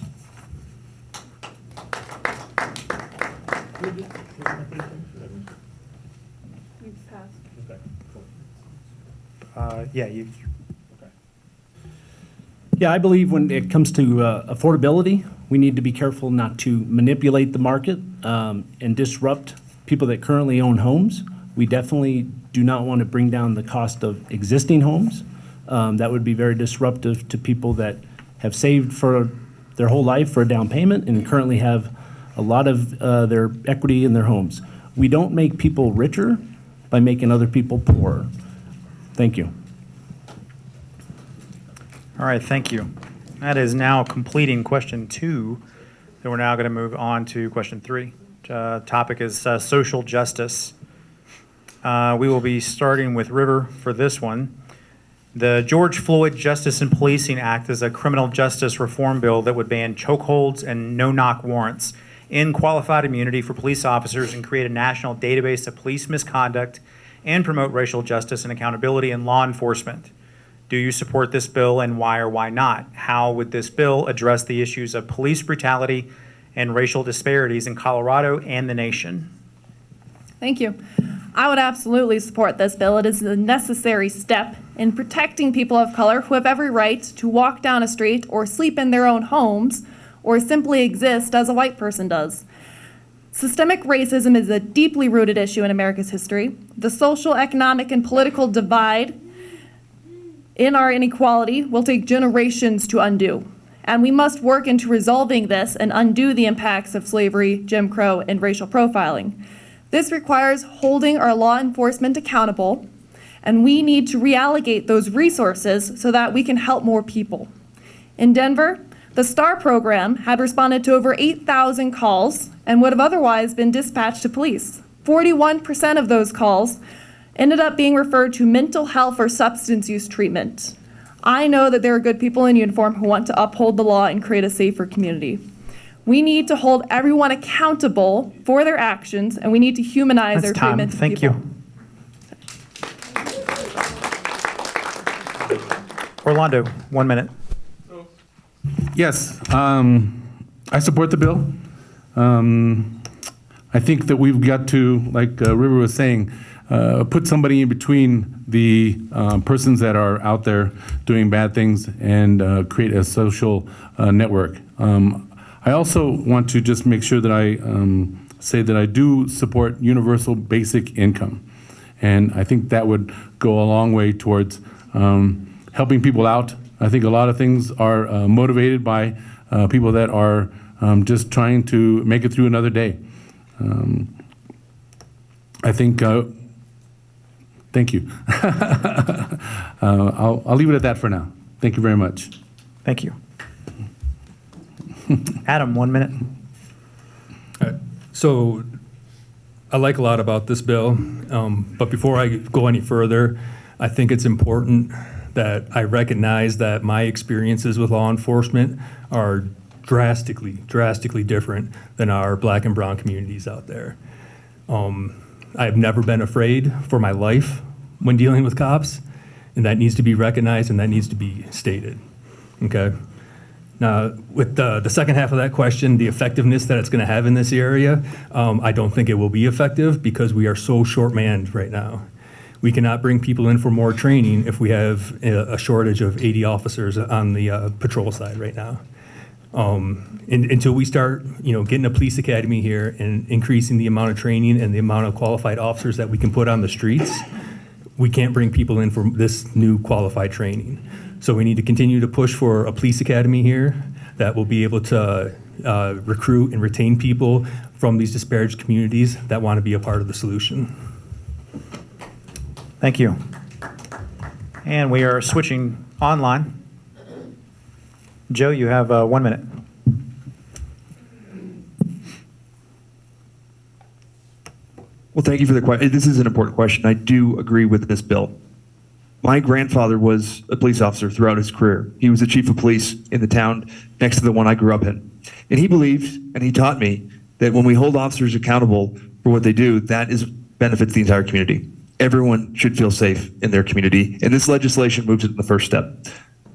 Yeah, you. Yeah, I believe when it comes to affordability, we need to be careful not to manipulate the market and disrupt people that currently own homes. We definitely do not want to bring down the cost of existing homes. That would be very disruptive to people that have saved for their whole life for a down payment and currently have a lot of their equity in their homes. We don't make people richer by making other people poorer. Thank you. All right, thank you. That is now completing question 2. Then we're now going to move on to question 3. Topic is social justice. We will be starting with River for this one. The George Floyd Justice and Policing Act is a criminal justice reform bill that would ban chokeholds and no-knock warrants, end qualified immunity for police officers, and create a national database of police misconduct and promote racial justice and accountability in law enforcement. Do you support this bill, and why or why not? How would this bill address the issues of police brutality and racial disparities in Colorado and the nation? Thank you. I would absolutely support this bill. It is a necessary step in protecting people of color who have every right to walk down a street or sleep in their own homes or simply exist as a white person does. Systemic racism is a deeply rooted issue in America's history. The social, economic, and political divide in our inequality will take generations to undo. And we must work into resolving this and undo the impacts of slavery, Jim Crow, and racial profiling. This requires holding our law enforcement accountable, and we need to reallocate those resources so that we can help more people. In Denver, the STAR program had responded to over 8,000 calls and would have otherwise been dispatched to police. 41% of those calls ended up being referred to mental health or substance use treatment. I know that there are good people in uniform who want to uphold the law and create a safer community. We need to hold everyone accountable for their actions, and we need to humanize their treatment of Thank people. you. Orlando, 1 minute. Yes, I support the bill. I think that we've got to, like River was saying, put somebody in between the persons that are out there doing bad things and create a social network. I also want to just make sure that I say that I do support universal basic income. And I think that would go a long way towards helping people out. I think a lot of things are motivated by people that are just trying to make it through another day. I think, thank you. I'll leave it at that for now. Thank you very much. Thank you. Adam, 1 minute. So I like a lot about this bill, but before I go any further, I think it's important that I recognize that my experiences with law enforcement are drastically different than our black and brown communities out there. I have never been afraid for my life when dealing with cops, and that needs to be recognized and that needs to be stated, okay? Now, with the second half of that question, the effectiveness that it's going to have in this area, I don't think it will be effective because we are so short-manned right now. We cannot bring people in for more training if we have a shortage of 80 officers on the patrol side right now. Until we start, getting a police academy here and increasing the amount of training and the amount of qualified officers that we can put on the streets, we can't bring people in for this new qualified training. So we need to continue to push for a police academy here that will be able to recruit and retain people from these disparaged communities that want to be a part of the solution. Thank you. And we are switching online. Joe, you have 1 minute. Well, thank you for the question. This is an important question. I do agree with this bill. My grandfather was a police officer throughout his career. He was the chief of police in the town next to the one I grew up in. And he believed, and he taught me, that when we hold officers accountable for what they do, that benefits the entire community. Everyone should feel safe in their community, and this legislation moves it in the first step.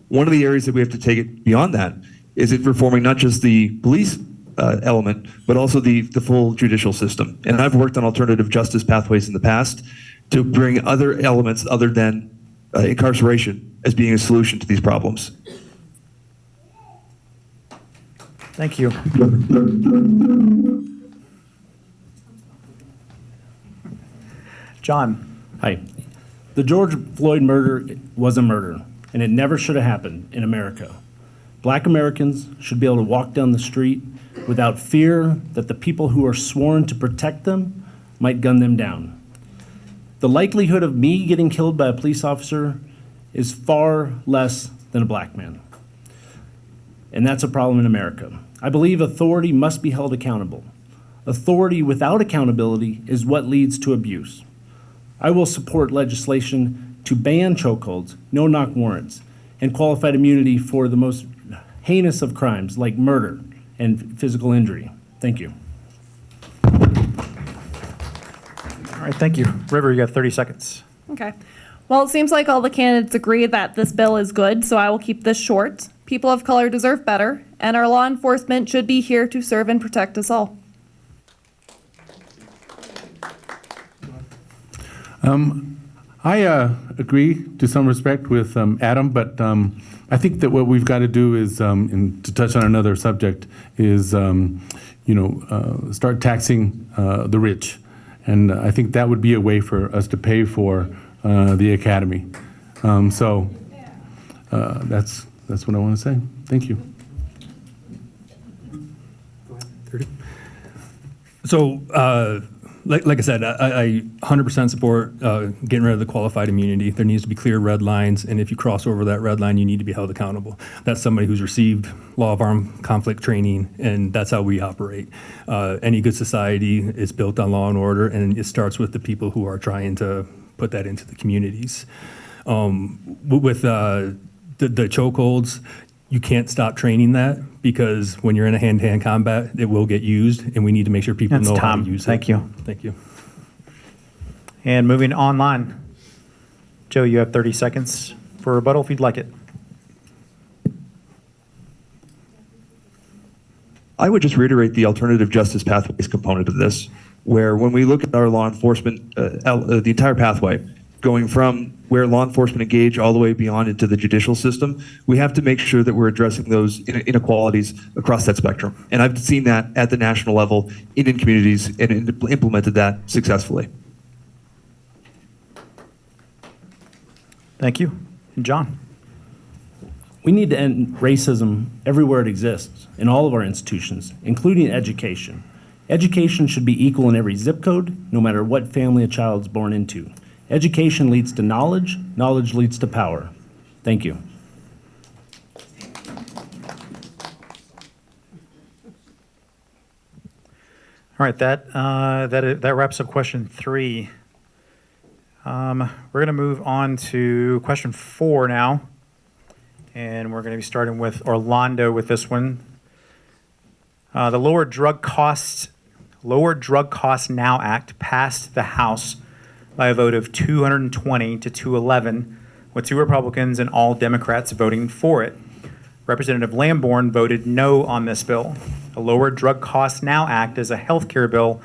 One of the areas that we have to take it beyond that is it reforming not just the police element, but also the full judicial system. And I've worked on alternative justice pathways in the past to bring other elements other than incarceration as being a solution to these problems. Thank you. John. Hi. The George Floyd murder was a murder, and it never should have happened in America. Black Americans should be able to walk down the street without fear that the people who are sworn to protect them might gun them down. The likelihood of me getting killed by a police officer is far less than a black man. And that's a problem in America. I believe authority must be held accountable. Authority without accountability is what leads to abuse. I will support legislation to ban chokeholds, no-knock warrants, and qualified immunity for the most heinous of crimes like murder and physical injury. Thank you. All right, thank you. River, you have 30 seconds. Okay. Well, it seems like all the candidates agree that this bill is good, so I will keep this short. People of color deserve better, and our law enforcement should be here to serve and protect us all. I agree to some respect with Adam, but I think that what we've got to do is, and to touch on another subject, is start taxing the rich, and I think that would be a way for us to pay for the academy. That's what I want to say. Thank you. So, like I said, I 100% support getting rid of the qualified immunity. There needs to be clear red lines, and if you cross over that red line, you need to be held accountable. That's somebody who's received law of armed conflict training, and that's how we operate. Any good society is built on law and order, and it starts with the people who are trying to put that into the communities. With the chokeholds, you can't stop training that because when you're in a hand-to-hand combat, it will get used, and we need to make sure people That's know Tom. how to use Thank it. you. Thank you. And moving online. Joe, you have 30 seconds for rebuttal if you'd like it. I would just reiterate the alternative justice pathways component of this, where when we look at our law enforcement, the entire pathway, going from where law enforcement engage all the way beyond into the judicial system, we have to make sure that we're addressing those inequalities across that spectrum. And I've seen that at the national level, Indian communities, and implemented that successfully. Thank you. And John. We need to end racism everywhere it exists, in all of our institutions, including education. Education should be equal in every zip code, no matter what family a child's born into. Education leads to knowledge, knowledge leads to power. Thank you. All right, that wraps up question 3. We're going to move on to question 4 now, and we're going to be starting with Orlando with this one. The Lower Drug Costs Now Act passed the House by a vote of 220 to 211, with 2 Republicans and all Democrats voting for it. Representative Lamborn voted no on this bill. The Lower Drug Costs Now Act is a health care bill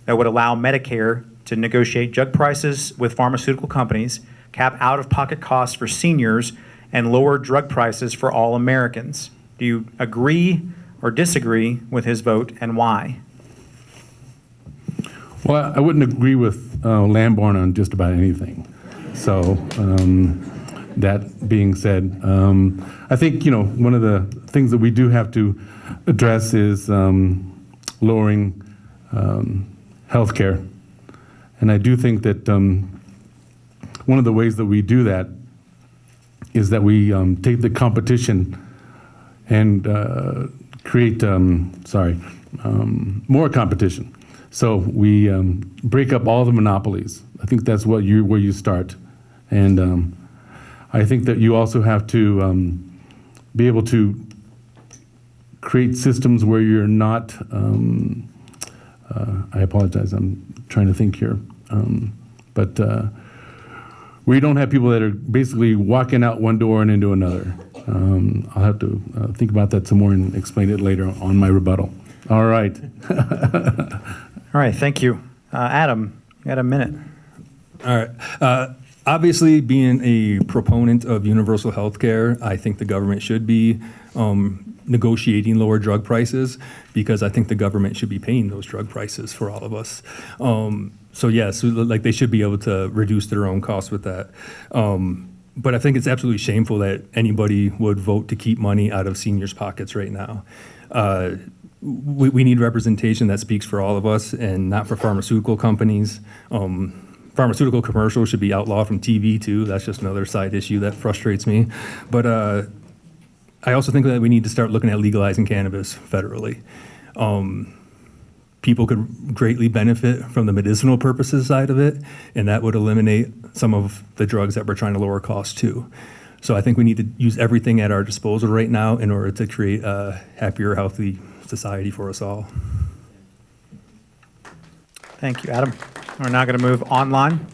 that would allow Medicare to negotiate drug prices with pharmaceutical companies, cap out-of-pocket costs for seniors, and lower drug prices for all Americans. Do you agree or disagree with his vote, and why? Well, I wouldn't agree with Lamborn on just about anything. So that being said, I think, one of the things that we do have to address is lowering health care. And I do think that one of the ways that we do that is that we take the competition and create, more competition. So we break up all the monopolies. I think that's where you start. And I think that you also have to be able to create systems where you're not, I apologize, I'm trying to think here. But where you don't have people that are basically walking out one door and into another. I'll have to think about that some more and explain it later on my rebuttal. All right. All right, thank you. Adam, you got a minute. All right. Obviously, being a proponent of universal health care, I think the government should be negotiating lower drug prices, because I think the government should be paying those drug prices for all of us. So yes, like they should be able to reduce their own costs with that. But I think it's absolutely shameful that anybody would vote to keep money out of seniors' pockets right now. We need representation that speaks for all of us and not for pharmaceutical companies. Pharmaceutical commercials should be outlawed from TV too. That's just another side issue that frustrates me. But I also think that we need to start looking at legalizing cannabis federally. People could greatly benefit from the medicinal purposes side of it, and that would eliminate some of the drugs that we're trying to lower costs too. So I think we need to use everything at our disposal right now in order to create a happier, healthy society for us all. Thank you, Adam. We're now going to move online.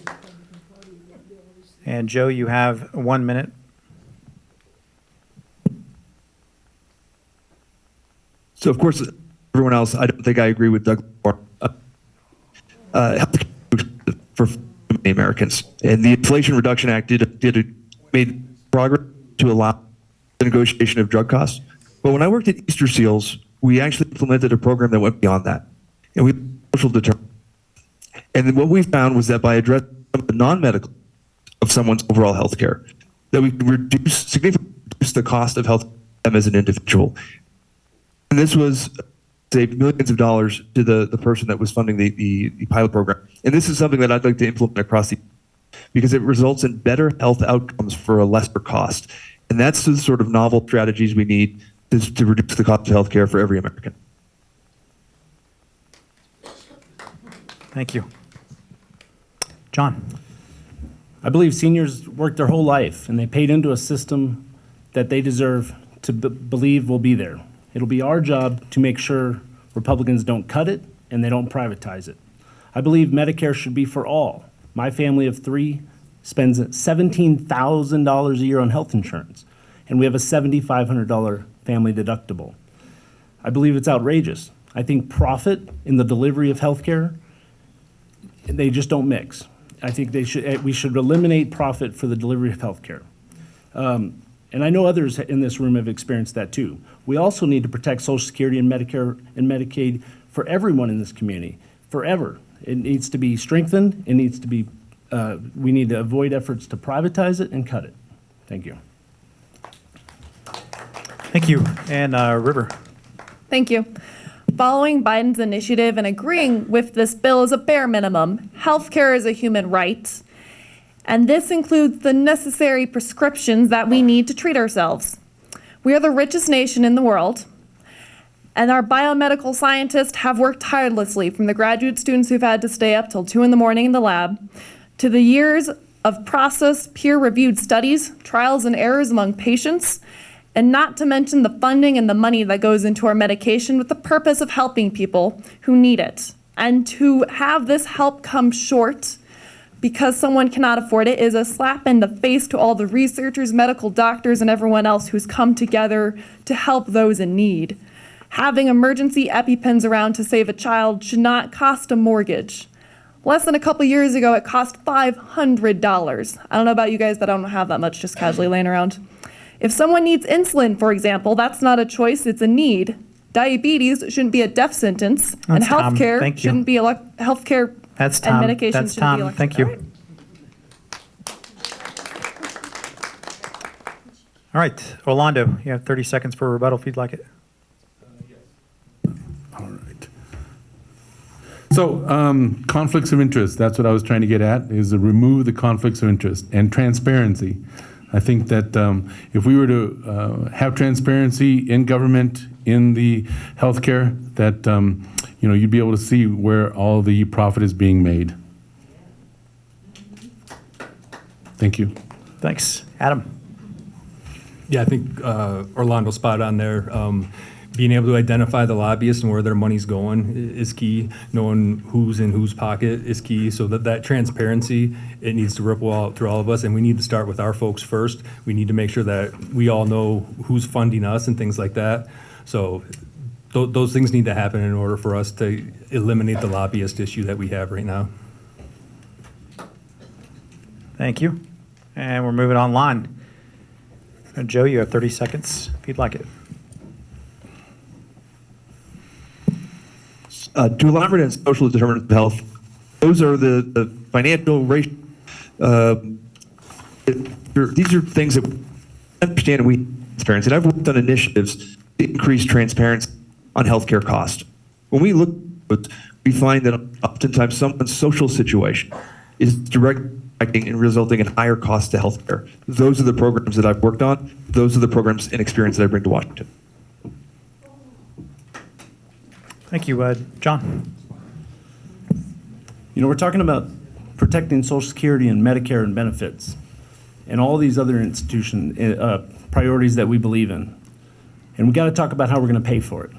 And Joe, you have 1 minute. So, of course, everyone else, I don't think I agree with Doug health for many Americans. And the Inflation Reduction Act made progress to allow the negotiation of drug costs. But when I worked at Easter Seals, we actually implemented a program that went beyond that. And we social determinants. And then what we found was that by addressing the non-medical of someone's overall health care, that we could significantly reduce the cost of health for them as an individual. And this was saved millions of dollars to the person that was funding the pilot program. And this is something that I'd like to implement across because it results in better health outcomes for a lesser cost. And that's the sort of novel strategies we need to reduce the cost of health care for every American. Thank you. John. I believe seniors work their whole life, and they paid into a system that they deserve to believe will be there. It'll be our job to make sure Republicans don't cut it and they don't privatize it. I believe Medicare should be for all. My family of 3 spends $17,000 a year on health insurance, and we have a $7,500 family deductible. I believe it's outrageous. I think profit in the delivery of health care, they just don't mix. I think we should eliminate profit for the delivery of health care. And I know others in this room have experienced that too. We also need to protect Social Security and Medicare and Medicaid for everyone in this community, forever. It needs to be strengthened. It needs to be, we need to avoid efforts to privatize it and cut it. Thank you. Thank you. And River. Thank you. Following Biden's initiative and agreeing with this bill is a bare minimum. Healthcare is a human right, and this includes the necessary prescriptions that we need to treat ourselves. We are the richest nation in the world, And our biomedical scientists have worked tirelessly, from the graduate students who've had to stay up till 2 in the morning in the lab, to the years of process peer-reviewed studies, trials and errors among patients, and not to mention the funding and the money that goes into our medication with the purpose of helping people who need it. And to have this help come short because someone cannot afford it is a slap in the face to all the researchers, medical doctors, and everyone else who's come together to help those in need. Having emergency EpiPens around to save a child should not cost a mortgage. Less than a couple years ago, it cost $500. I don't know about you guys, but I don't have that much just casually laying around. If someone needs insulin, for example, that's not a choice, it's a need. Diabetes shouldn't be a death sentence, and That's Tom. healthcare Thank you. shouldn't be healthcare That's and Tom. medication That's shouldn't be Tom. electric. Thank you. All right, Orlando, you have 30 seconds for a rebuttal if you'd like it. All right. So conflicts of interest, that's what I was trying to get at, is to remove the conflicts of interest and transparency. I think that if we were to have transparency in government, in the healthcare, that you'd be able to see where all the profit is being made. Thank you. Thanks. Adam? Yeah, I think Orlando's spot on there. Being able to identify the lobbyists and where their money's going is key. Knowing who's in whose pocket is key. So that transparency, it needs to ripple out through all of us, and we need to start with our folks first. We need to make sure that we all know who's funding us and things like that. So those things need to happen in order for us to eliminate the lobbyist issue that we have right now. Thank you. And we're moving online. Joe, you have 30 seconds if you'd like it. To elaborate on social determinants of health, those are the financial ratio. These are things that we understand and we experience. And I've worked on initiatives to increase transparency on healthcare costs. When we look at it, we find that oftentimes someone's social situation is directly affecting and resulting in higher costs to healthcare. Those are the programs that I've worked on. Those are the programs and experience that I bring to Washington. Thank you, John. We're talking about protecting Social Security and Medicare and benefits and all these other priorities that we believe in. And we got to talk about how we're going to pay for it.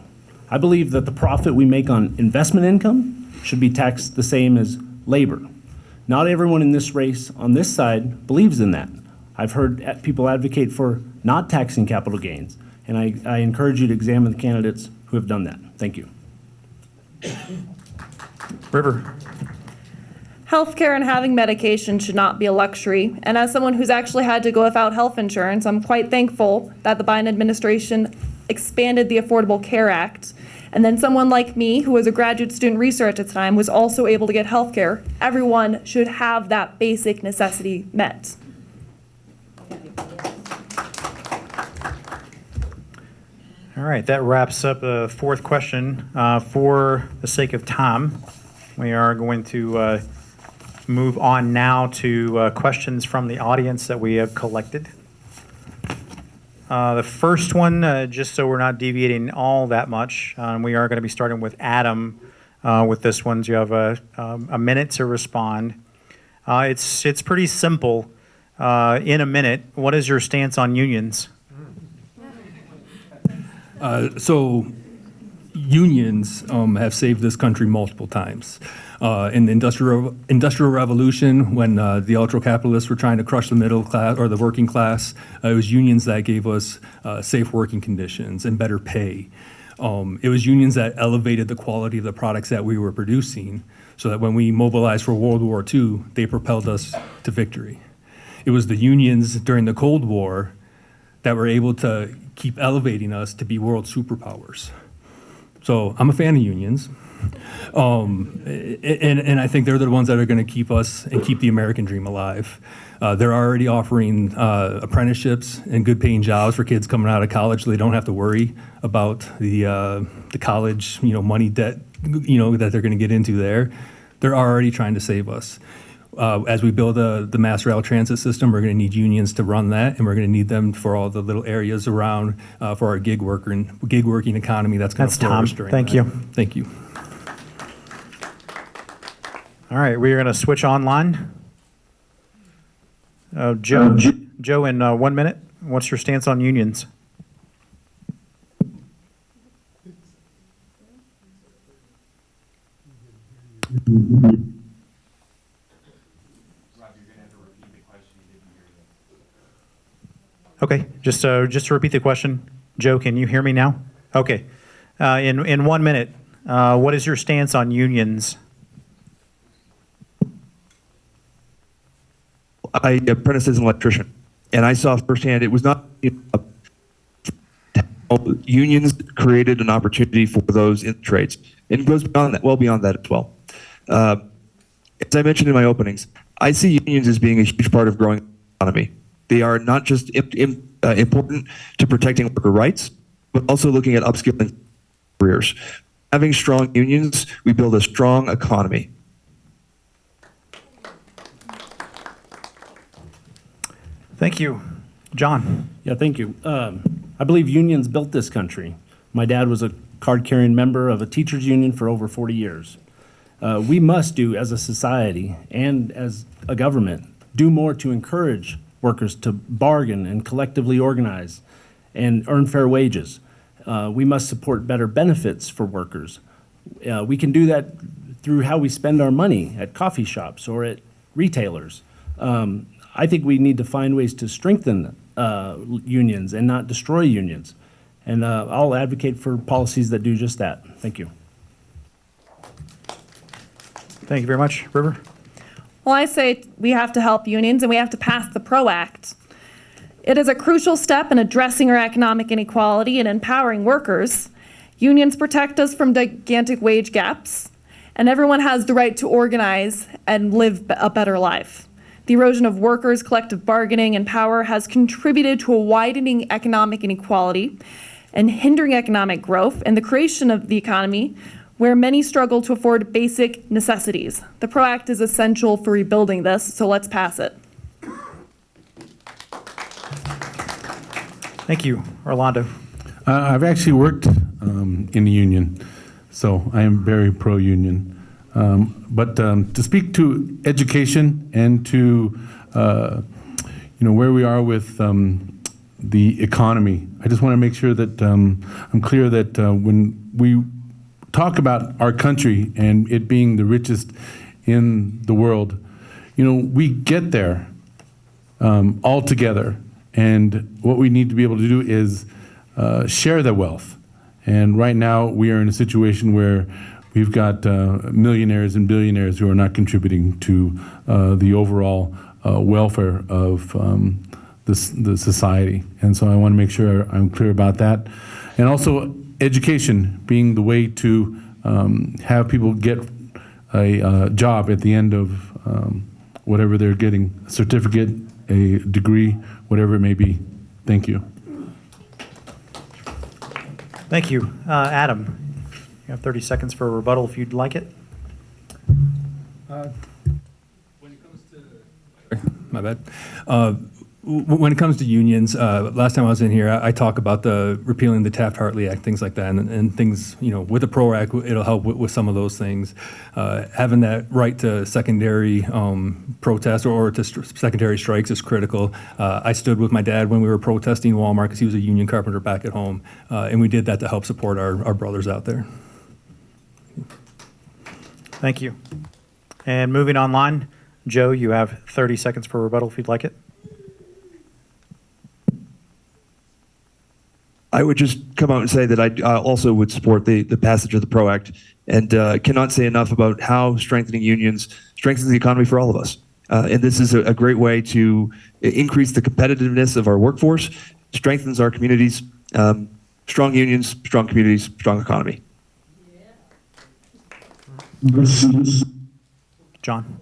I believe that the profit we make on investment income should be taxed the same as labor. Not everyone in this race on this side believes in that. I've heard people advocate for not taxing capital gains, and I encourage you to examine the candidates who have done that. Thank you. River? Healthcare and having medication should not be a luxury. And as someone who's actually had to go without health insurance, I'm quite thankful that the Biden administration expanded the Affordable Care Act. And then someone like me, who was a graduate student research at the time, was also able to get health care. Everyone should have that basic necessity met. All right, that wraps up the fourth question. For the sake of time, we are going to move on now to questions from the audience that we have collected. The first one, just so we're not deviating all that much, we are going to be starting with Adam with this one. So you have a minute to respond. It's pretty simple. In a minute, what is your stance on unions? So unions have saved this country multiple times. In the Industrial Revolution, when the ultra-capitalists were trying to crush the middle class or the working class, it was unions that gave us safe working conditions and better pay. It was unions that elevated the quality of the products that we were producing so that when we mobilized for World War II, they propelled us to victory. It was the unions during the Cold War that were able to keep elevating us to be world superpowers. So I'm a fan of unions. And I think they're the ones that are going to keep us and keep the American dream alive. They're already offering apprenticeships and good paying jobs for kids coming out of college so they don't have to worry about the college money debt that they're going to get into there. They're already trying to save us. As we build the mass rail transit system, we're going to need unions to run that, and we're going to need them for all the little areas around for our gig working economy that's going to That's Tom. flourish during Thank that. you. Thank you. All right, we are going to switch online. Joe, in 1 minute, what's your stance on unions? Okay, just to repeat the question, Joe, can you hear me now? Okay, in 1 minute, what is your stance on unions? I apprenticed as an electrician, and I saw firsthand it was not unions created an opportunity for those in the trades, and it goes beyond that, well beyond that as well. As I mentioned in my openings, I see unions as being a huge part of growing the economy. They are not just important to protecting worker rights, but also looking at upskilling careers. Having strong unions, we build a strong economy. Thank you. John? Yeah, thank you. I believe unions built this country. My dad was a card-carrying member of a teachers' union for over 40 years. We must do, as a society and as a government, do more to encourage workers to bargain and collectively organize and earn fair wages. We must support better benefits for workers. We can do that through how we spend our money at coffee shops or at retailers. I think we need to find ways to strengthen unions and not destroy unions. And I'll advocate for policies that do just that. Thank you. Thank you very much. River? Well, I say we have to help unions and we have to pass the PRO Act. It is a crucial step in addressing our economic inequality and empowering workers. Unions protect us from gigantic wage gaps, and everyone has the right to organize and live a better life. The erosion of workers' collective bargaining and power has contributed to a widening economic inequality and hindering economic growth and the creation of the economy where many struggle to afford basic necessities. The PRO Act is essential for rebuilding this, so let's pass it. Thank you. Orlando? I've actually worked in a union, so I am very pro-union. But to speak to education and to where we are with the economy, I just want to make sure that I'm clear that when we talk about our country and it being the richest in the world, we get there all together. And what we need to be able to do is share the wealth. And right now we are in a situation where we've got millionaires and billionaires who are not contributing to the overall welfare of the society. And so I want to make sure I'm clear about that. And also education being the way to have people get a job at the end of whatever they're getting, a certificate, a degree, whatever it may be. Thank you. Thank you. Adam, you have 30 seconds for a rebuttal if you'd like it. My bad. When it comes to unions, last time I was in here, I talk about the repealing the Taft-Hartley Act, things like that, and things, with the PRO Act, it'll help with some of those things. Having that right to secondary protest or to secondary strikes is critical. I stood with my dad when we were protesting Walmart because he was a union carpenter back at home, and we did that to help support our brothers out there. Thank you. And moving online, Joe, you have 30 seconds for rebuttal if you'd like it. I would just come out and say that I also would support the passage of the PRO Act, and cannot say enough about how strengthening unions strengthens the economy for all of us. And this is a great way to increase the competitiveness of our workforce, strengthens our communities. Strong unions, strong communities, strong economy. John?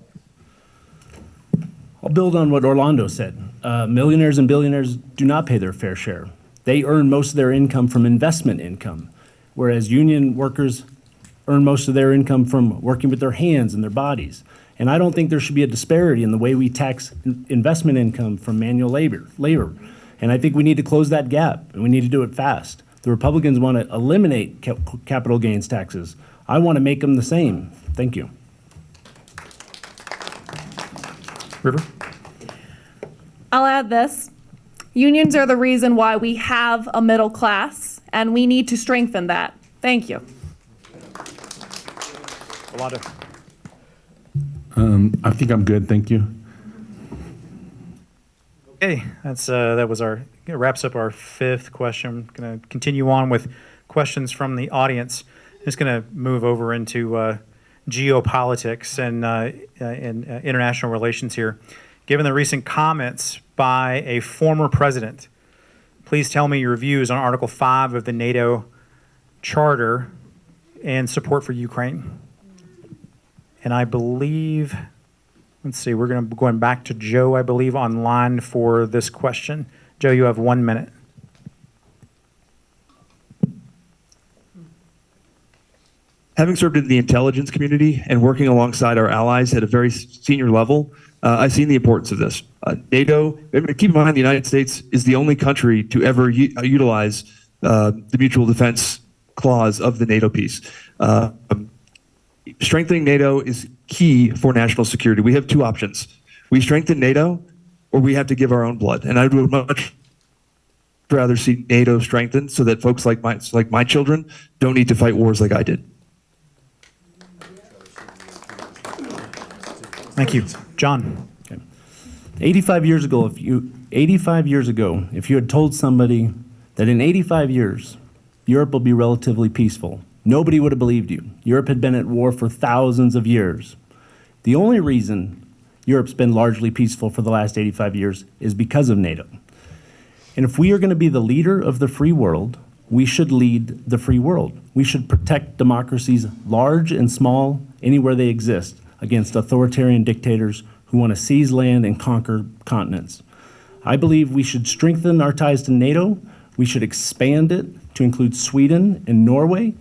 I'll build on what Orlando said. Millionaires and billionaires do not pay their fair share. They earn most of their income from investment income, whereas union workers earn most of their income from working with their hands and their bodies. And I don't think there should be a disparity in the way we tax investment income from manual labor. And I think we need to close that gap, and we need to do it fast. The Republicans want to eliminate capital gains taxes. I want to make them the same. Thank you. River? I'll add this. Unions are the reason why we have a middle class, and we need to strengthen that. Thank you. Rolando? I think I'm good, thank you. Okay, that wraps up our fifth question. Going to continue on with questions from the audience. I'm just going to move over into geopolitics and international relations here. Given the recent comments by a former president, please tell me your views on Article 5 of the NATO Charter and support for Ukraine. And I believe, let's see, we're going back to Joe, I believe, online for this question. Joe, you have 1 minute. Having served in the intelligence community and working alongside our allies at a very senior level, I've seen the importance of this. NATO, keep in mind the United States is the only country to ever utilize the mutual defense clause of the NATO peace. Strengthening NATO is key for national security. We have two options. We strengthen NATO, or we have to give our own blood. And I would much rather see NATO strengthened so that folks like my children don't need to fight wars like I did. Thank you. John? 85 years ago, if you had told somebody that in 85 years, Europe will be relatively peaceful, nobody would have believed you. Europe had been at war for thousands of years. The only reason Europe's been largely peaceful for the last 85 years is because of NATO. And if we are going to be the leader of the free world, we should lead the free world. We should protect democracies, large and small, anywhere they exist, against authoritarian dictators who want to seize land and conquer continents. I believe we should strengthen our ties to NATO. We should expand it to include Sweden and Norway.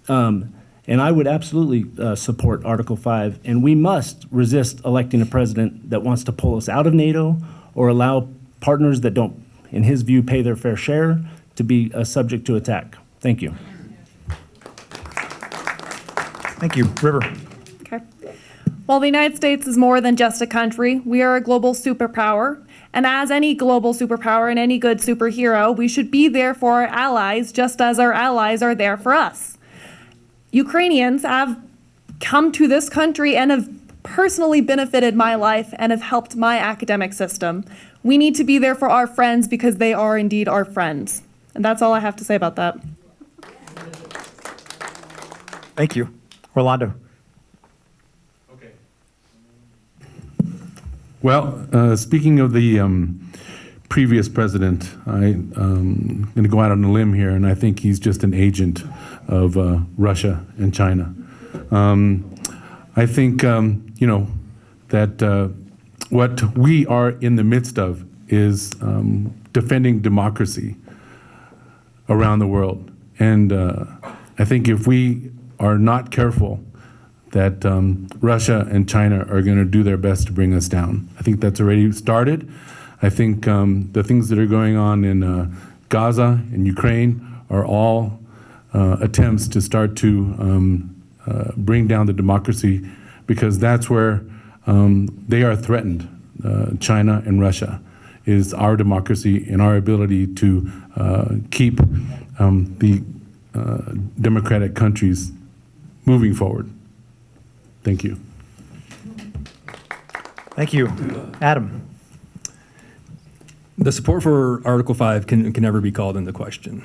And I would absolutely support Article 5. And we must resist electing a president that wants to pull us out of NATO or allow partners that don't, in his view, pay their fair share to be subject to attack. Thank you. Thank you. River? Okay. While the United States is more than just a country, we are a global superpower. And as any global superpower and any good superhero, we should be there for our allies just as our allies are there for us. Ukrainians have come to this country and have personally benefited my life and have helped my academic system. We need to be there for our friends because they are indeed our friends. And that's all I have to say about that. Thank you. Rolando? Well, speaking of the previous president, I'm going to go out on a limb here, and I think he's just an agent of Russia and China. I think, that what we are in the midst of is defending democracy around the world. And I think if we are not careful, that Russia and China are going to do their best to bring us down. I think that's already started. I think the things that are going on in Gaza and Ukraine are all attempts to start to bring down the democracy, because that's where they are threatened. China and Russia is our democracy and our ability to keep the democratic countries moving forward. Thank you. Thank you. Adam? The support for Article 5 can never be called into question.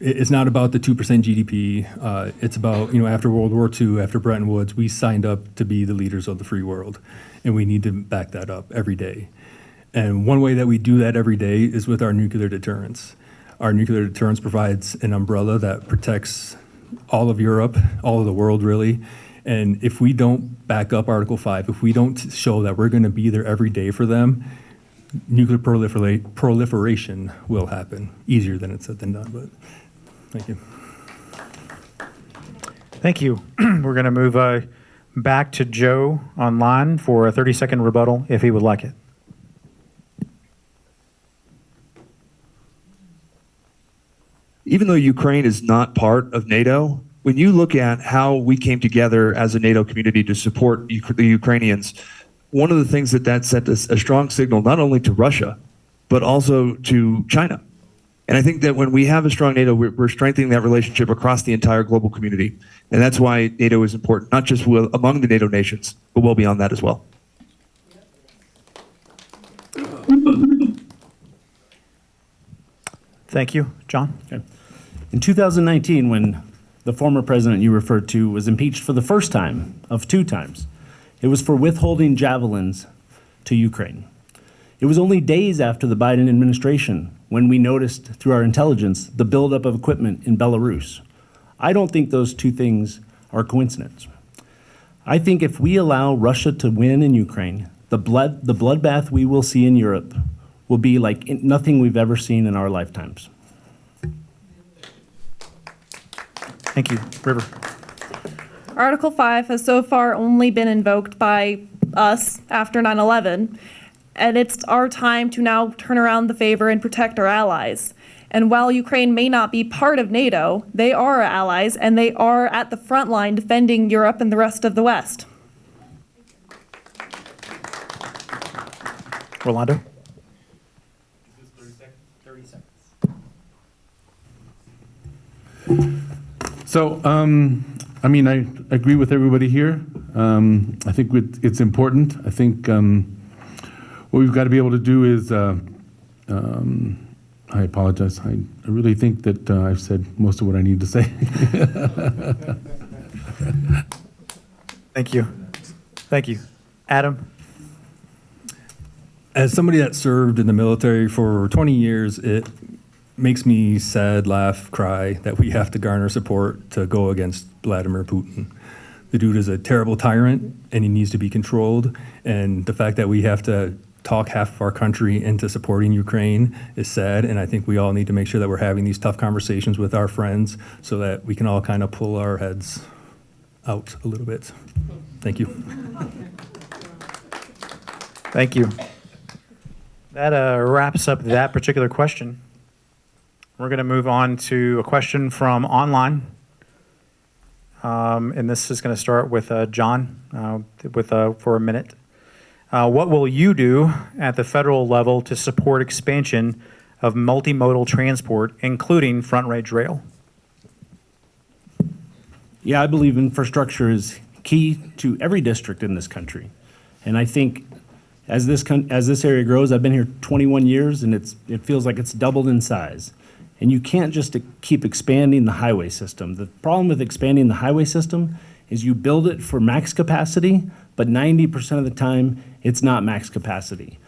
It's not about the 2% GDP. It's about, after World War II, after Bretton Woods, we signed up to be the leaders of the free world, and we need to back that up every day. And one way that we do that every day is with our nuclear deterrence. Our nuclear deterrence provides an umbrella that protects all of Europe, all of the world, really. And if we don't back up Article 5, if we don't show that we're going to be there every day for them, nuclear proliferation will happen. Easier than it's said than done, but thank you. Thank you. We're going to back to Joe online for a 30-second rebuttal if he would like it. Even though Ukraine is not part of NATO, when you look at how we came together as a NATO community to support the Ukrainians, one of the things that sent us a strong signal, not only to Russia, but also to China. And I think that when we have a strong NATO, we're strengthening that relationship across the entire global community. And that's why NATO is important, not just among the NATO nations, but well beyond that as well. Thank you. John? Okay. In 2019, when the former president you referred to was impeached for the first time of 2 times, it was for withholding javelins to Ukraine. It was only days after the Biden administration when we noticed through our intelligence the buildup of equipment in Belarus. I don't think those 2 things are a coincidence. I think if we allow Russia to win in Ukraine, the bloodbath we will see in Europe will be like nothing we've ever seen in our lifetimes. Thank you. River? Article 5 has so far only been invoked by us after 9/11, and it's our time to now turn around the favor and protect our allies. And while Ukraine may not be part of NATO, they are our allies, and they are at the front line defending Europe and the rest of the West. Rolando? So, I mean, I agree with everybody here. I think it's important. I think what we've got to be able to do is, I apologize. I really think that I've said most of what I need to say. Thank you. Thank you. Adam? As somebody that served in the military for 20 years, it makes me sad, laugh, cry that we have to garner support to go against Vladimir Putin. The dude is a terrible tyrant, and he needs to be controlled. And the fact that we have to talk half of our country into supporting Ukraine is sad, and I think we all need to make sure that we're having these tough conversations with our friends so that we can all kind of pull our heads out a little bit. Thank you. Thank you. That wraps up that particular question. We're going to move on to a question from online. And this is going to start with John for a minute. What will you do at the federal level to support expansion of multimodal transport, including front range rail? Yeah, I believe infrastructure is key to every district in this country. And I think as this area grows, I've been here 21 years, and it feels like it's doubled in size. And you can't just keep expanding the highway system. The problem with expanding the highway system is you build it for max capacity, but 90% of the time, it's not max capacity.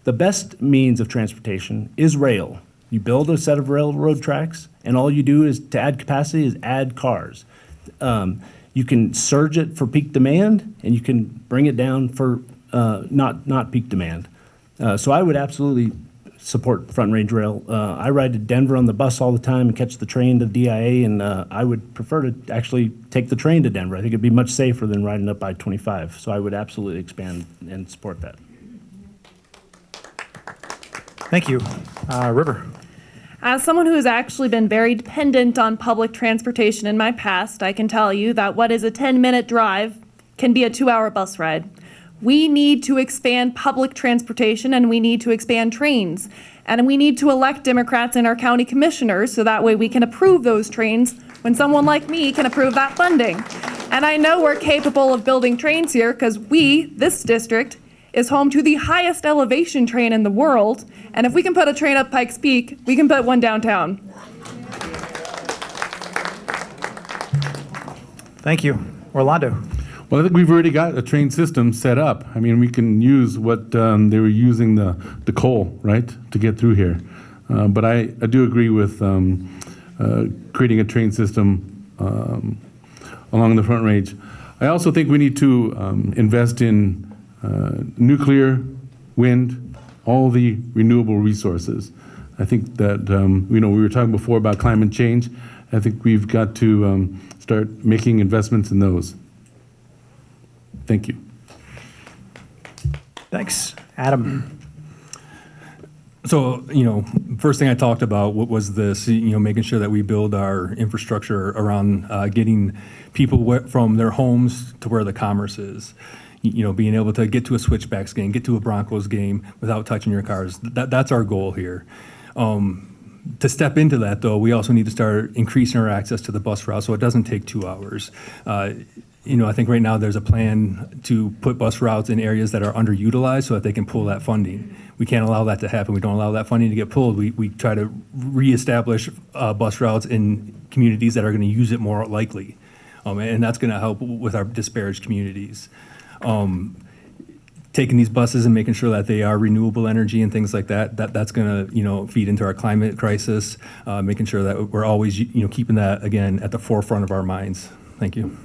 The best means of transportation is rail. You build a set of railroad tracks, and all you do is to add capacity is add cars. You can surge it for peak demand, and you can bring it down for not peak demand. So I would absolutely support front range rail. I ride to Denver on the bus all the time and catch the train to DIA, and I would prefer to actually take the train to Denver. I think it'd be much safer than riding up I-25. So I would absolutely expand and support that. Thank you. River? As someone who has actually been very dependent on public transportation in my past, I can tell you that what is a 10-minute drive can be a 2-hour bus ride. We need to expand public transportation, and we need to expand trains. And we need to elect Democrats in our county commissioners so that way we can approve those trains when someone like me can approve that funding. And I know we're capable of building trains here because this district, is home to the highest elevation train in the world. And if we can put a train up Pikes Peak, we can put one downtown. Thank you. Orlando? Well, I think we've already got a train system set up. I mean, we can use what they were using the coal, right, to get through here. But I do agree with creating a train system along the Front Range. I also think we need to invest in nuclear, wind, all the renewable resources. I think that, we were talking before about climate change. I think we've got to start making investments in those. Thank you. Thanks. Adam? So, first thing I talked about was this, making sure that we build our infrastructure around getting people from their homes to where the commerce is. Being able to get to a Switchbacks game, get to a Broncos game without touching your cars. That's our goal here. To step into that, though, we also need to start increasing our access to the bus route so it doesn't take 2 hours. I think right now there's a plan to put bus routes in areas that are underutilized so that they can pull that funding. We can't allow that to happen. We don't allow that funding to get pulled. We try to reestablish bus routes in communities that are going to use it more likely. And that's going to help with our disparaged communities. Taking these buses and making sure that they are renewable energy and things like that's going to, feed into our climate crisis, making sure that we're always, keeping that, again, at the forefront of our minds. Thank you.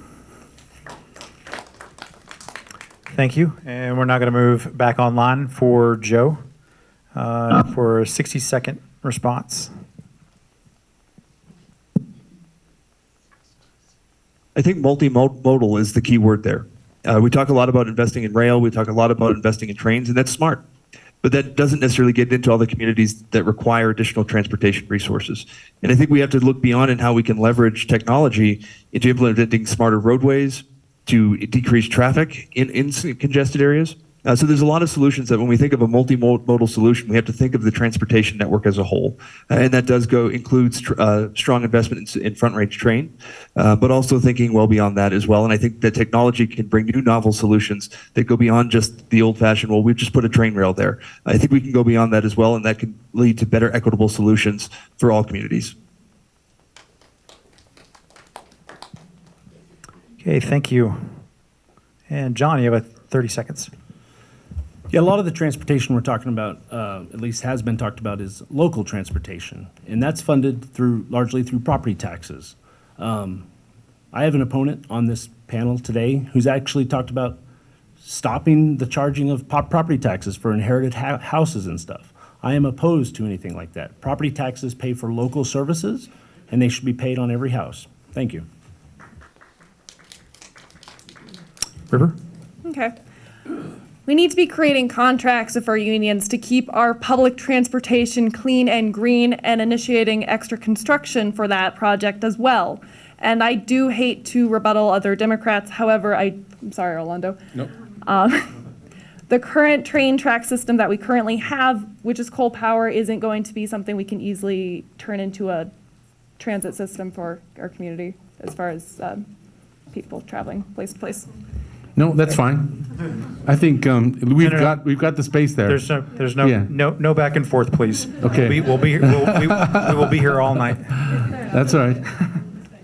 Thank you. And we're now going to move back online for Joe for a 60-second response. I think multimodal is the key word there. We talk a lot about investing in rail. We talk a lot about investing in trains, and that's smart. But that doesn't necessarily get into all the communities that require additional transportation resources. And I think we have to look beyond in how we can leverage technology into implementing smarter roadways to decrease traffic in congested areas. So there's a lot of solutions that when we think of a multimodal solution, we have to think of the transportation network as a whole. And that does includes strong investment in front range train, but also thinking well beyond that as well. And I think that technology can bring new novel solutions that go beyond just the old fashioned, well, we've just put a train rail there. I think we can go beyond that as well, and that can lead to better equitable solutions for all communities. Okay, thank you. And John, you have 30 seconds. Yeah, a lot of the transportation we're talking about, at least has been talked about, is local transportation, and that's funded largely through property taxes. I have an opponent on this panel today who's actually talked about stopping the charging of property taxes for inherited houses and stuff. I am opposed to anything like that. Property taxes pay for local services, and they should be paid on every house. Thank you. River? Okay. We need to be creating contracts for unions to keep our public transportation clean and green and initiating extra construction for that project as well. And I do hate to rebuttal other Democrats. However, I'm sorry, Orlando. Nope. The current train track system that we currently have, which is coal power, isn't going to be something we can easily turn into a transit system for our community as far as people traveling place to place. No, that's fine. I think we've got the space there. There's Yeah. no back and forth, please. Okay. We will be here all night. That's all right.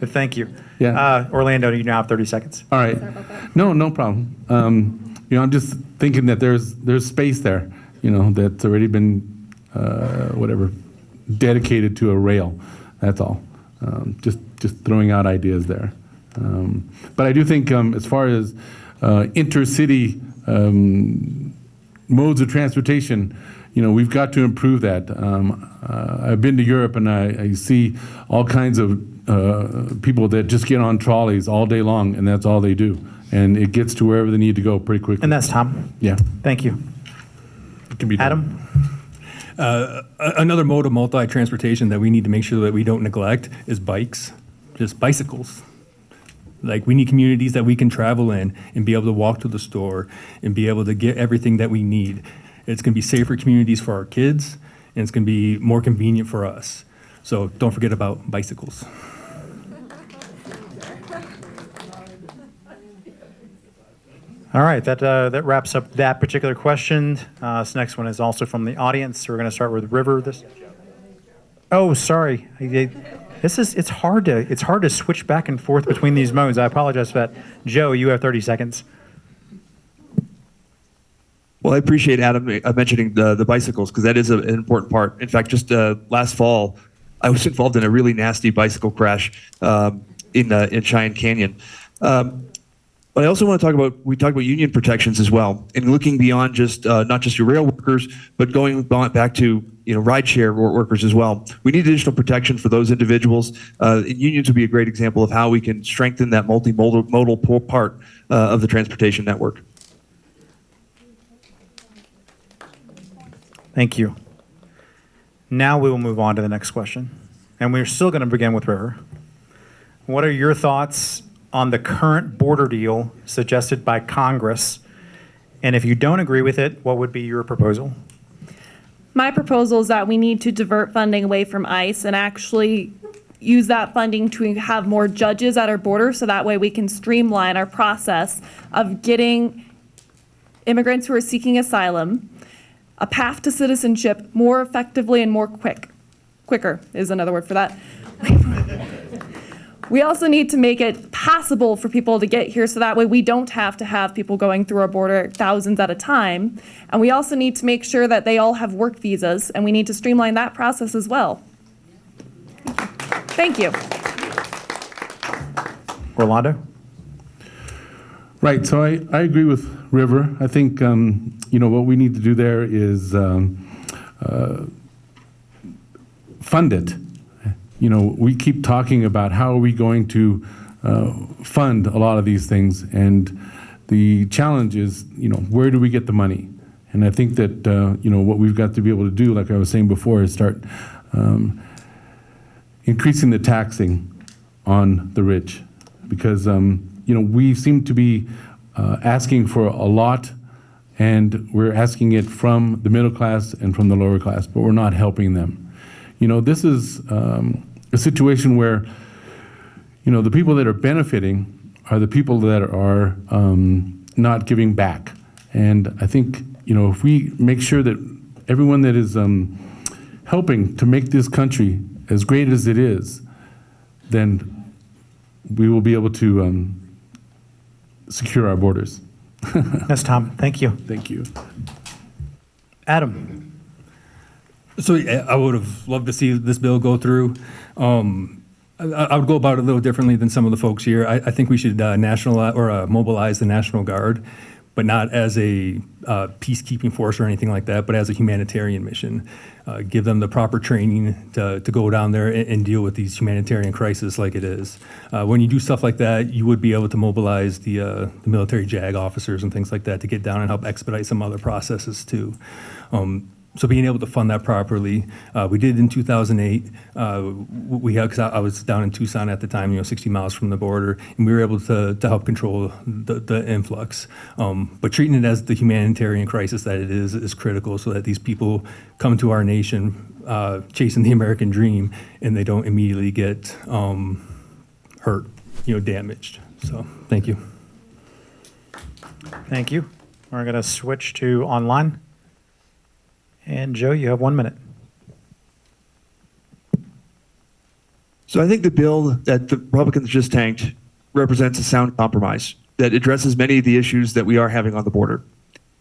But thank you. Yeah. Orlando, you now have 30 seconds. All right. No problem. I'm just thinking that there's space there, that's already been dedicated to a rail. That's all. Just throwing out ideas there. But I do think as far as intercity modes of transportation, we've got to improve that. I've been to Europe and I see all kinds of people that just get on trolleys all day long, and that's all they do. And it gets to wherever they need to go pretty quickly. And that's Tom. Yeah. Thank you. It can be done. Adam? Another mode of multi-transportation that we need to make sure that we don't neglect is bikes, just bicycles. Like, we need communities that we can travel in and be able to walk to the store and be able to get everything that we need. It's going to be safer communities for our kids, and it's going to be more convenient for us. So don't forget about bicycles. All right, that wraps up that particular question. This next one is also from the audience. We're going to start with River. Oh, sorry. It's hard to switch back and forth between these modes. I apologize for that. Joe, you have 30 seconds. Well, I appreciate Adam mentioning the bicycles, because that is an important part. In fact, just last fall, I was involved in a really nasty bicycle crash in Cheyenne Canyon. But I also want to we talked about union protections as well, and looking beyond just, not just your rail workers, but going back to, rideshare workers as well. We need additional protection for those individuals. And unions would be a great example of how we can strengthen that multimodal part of the transportation network. Thank you. Now we will move on to the next question. And we're still going to begin with River. What are your thoughts on the current border deal suggested by Congress? And if you don't agree with it, what would be your proposal? My proposal is that we need to divert funding away from ICE and actually use that funding to have more judges at our border, so that way we can streamline our process of getting immigrants who are seeking asylum a path to citizenship more effectively and more quicker is another word for that. We also need to make it possible for people to get here, so that way we don't have to have people going through our border thousands at a time. And we also need to make sure that they all have work visas, and we need to streamline that process as well. Thank you. Orlando? Right, so I agree with River. I think, what we need to do there is fund it. We keep talking about how are we going to fund a lot of these things, and the challenge is, where do we get the money? And I think that, what we've got to be able to do, like I was saying before, is start increasing the taxing on the rich, because, we seem to be asking for a lot, and we're asking it from the middle class and from the lower class, but we're not helping them. This is a situation where, the people that are benefiting are the people that are not giving back. And I think, if we make sure that everyone that is helping to make this country as great as it is, then we will be able to secure our borders. Yes, Tom. Thank you. Thank you. Adam? So yeah, I would have loved to see this bill go through. I would go about it a little differently than some of the folks here. I think we should mobilize the National Guard, but not as a peacekeeping force or anything like that, but as a humanitarian mission. Give them the proper training to go down there and deal with these humanitarian crises like it is. When you do stuff like that, you would be able to mobilize the military JAG officers and things like that to get down and help expedite some other processes too. So being able to fund that properly, we did in 2008. Because I was down in Tucson at the time, 60 miles from the border, and we were able to help control the influx. But treating it as the humanitarian crisis that it is critical, so that these people come to our nation chasing the American dream, and they don't immediately get hurt, damaged. So thank you. Thank you. We're going to switch to online. And Joe, you have 1 minute. So I think the bill that the Republicans just tanked represents a sound compromise that addresses many of the issues that we are having on the border.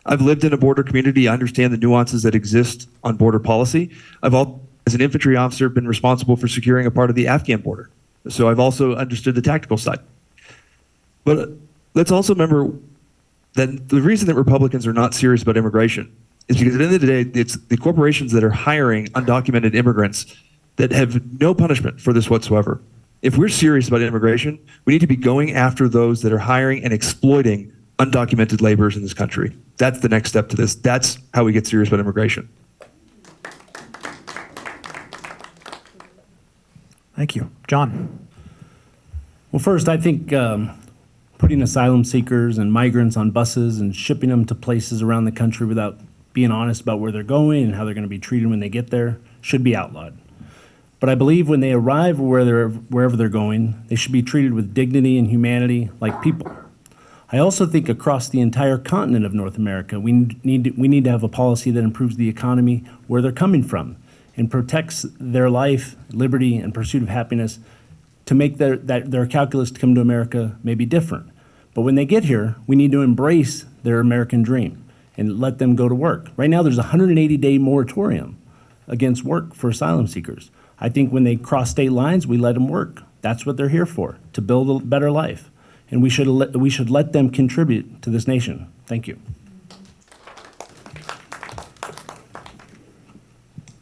I've lived in a border community. I understand the nuances that exist on border policy. I've also, as an infantry officer, been responsible for securing a part of the Afghan border. So I've also understood the tactical side. But let's also remember that the reason that Republicans are not serious about immigration is because at the end of the day, it's the corporations that are hiring undocumented immigrants that have no punishment for this whatsoever. If we're serious about immigration, we need to be going after those that are hiring and exploiting undocumented laborers in this country. That's the next step to this. That's how we get serious about immigration. Thank you. John? Well, first, I think putting asylum seekers and migrants on buses and shipping them to places around the country without being honest about where they're going and how they're going to be treated when they get there should be outlawed. But I believe when they arrive wherever they're going, they should be treated with dignity and humanity like people. I also think across the entire continent of North America, we need to have a policy that improves the economy where they're coming from and protects their life, liberty, and pursuit of happiness to make their calculus to come to America may be different. But when they get here, we need to embrace their American dream and let them go to work. Right now, there's a 180-day moratorium against work for asylum seekers. I think when they cross state lines, we let them work. That's what they're here for, to build a better life. and we should let them contribute to this nation. Thank you.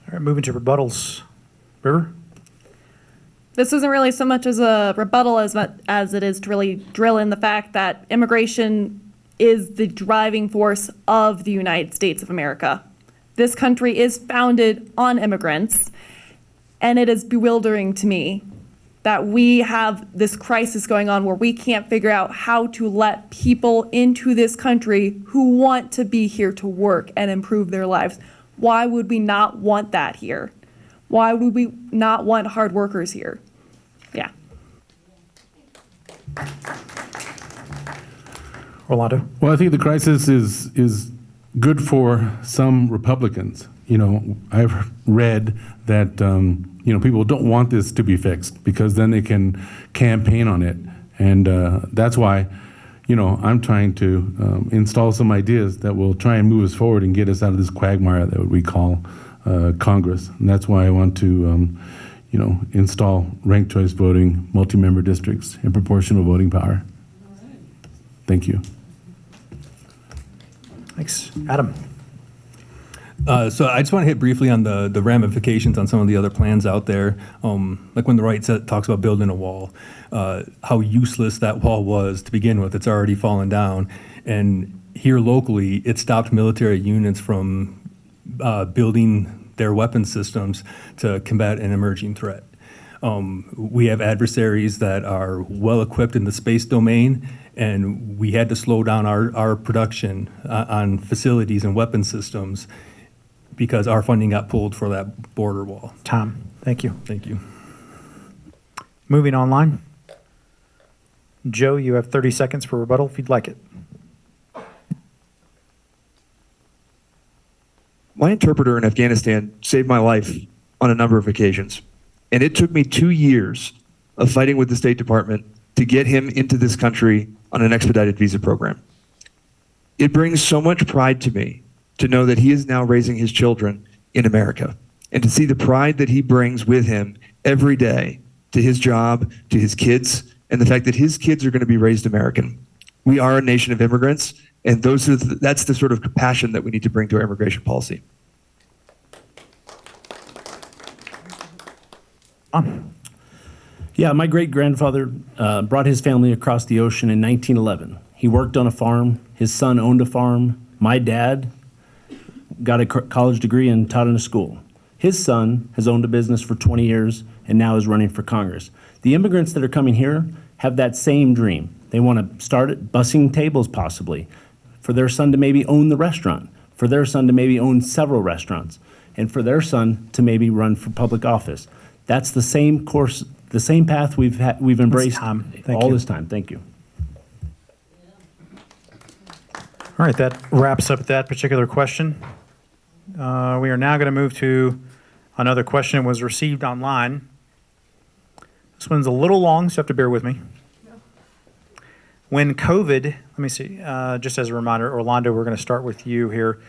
All right, moving to rebuttals. River? This isn't really so much as a rebuttal as it is to really drill in the fact that immigration is the driving force of the United States of America. This country is founded on immigrants, and it is bewildering to me that we have this crisis going on where we can't figure out how to let people into this country who want to be here to work and improve their lives. Why would we not want that here? Why would we not want hard workers here? Yeah. Orlando? Well, I think the crisis is good for some Republicans. I've read that, people don't want this to be fixed because then they can campaign on it. And that's why, I'm trying to install some ideas that will try and move us forward and get us out of this quagmire that we call Congress. And that's why I want to, install ranked choice voting, multi-member districts, and proportional voting power. Thank you. Thanks. Adam? So I just want to hit briefly on the ramifications on some of the other plans out there. Like when the right talks about building a wall, how useless that wall was to begin with. It's already fallen down. And here locally, it stopped military units from building their weapon systems to combat an emerging threat. We have adversaries that are well equipped in the space domain, and we had to slow down our production on facilities and weapon systems because our funding got pulled for that border wall. Tom, thank you. Thank you. Moving online. Joe, you have 30 seconds for rebuttal if you'd like it. My interpreter in Afghanistan saved my life on a number of occasions. And it took me 2 years of fighting with the State Department to get him into this country on an expedited visa program. It brings so much pride to me to know that he is now raising his children in America and to see the pride that he brings with him every day to his job, to his kids, and the fact that his kids are going to be raised American. We are a nation of immigrants, and that's the sort of compassion that we need to bring to our immigration policy. Yeah, my great-grandfather brought his family across the ocean in 1911. He worked on a farm. His son owned a farm. My dad got a college degree and taught in a school. His son has owned a business for 20 years and now is running for Congress. The immigrants that are coming here have that same dream. They want to start at bussing tables possibly, for their son to maybe own the restaurant, for their son to maybe own several restaurants, and for their son to maybe run for public office. That's the same course, the same path we've embraced all this time. Thank you. All right, that wraps up that particular question. We are now going to move to another question that was received online. This one's a little long, so you have to bear with me. When COVID, let me see, just as a reminder, Orlando, we're going to start with you here.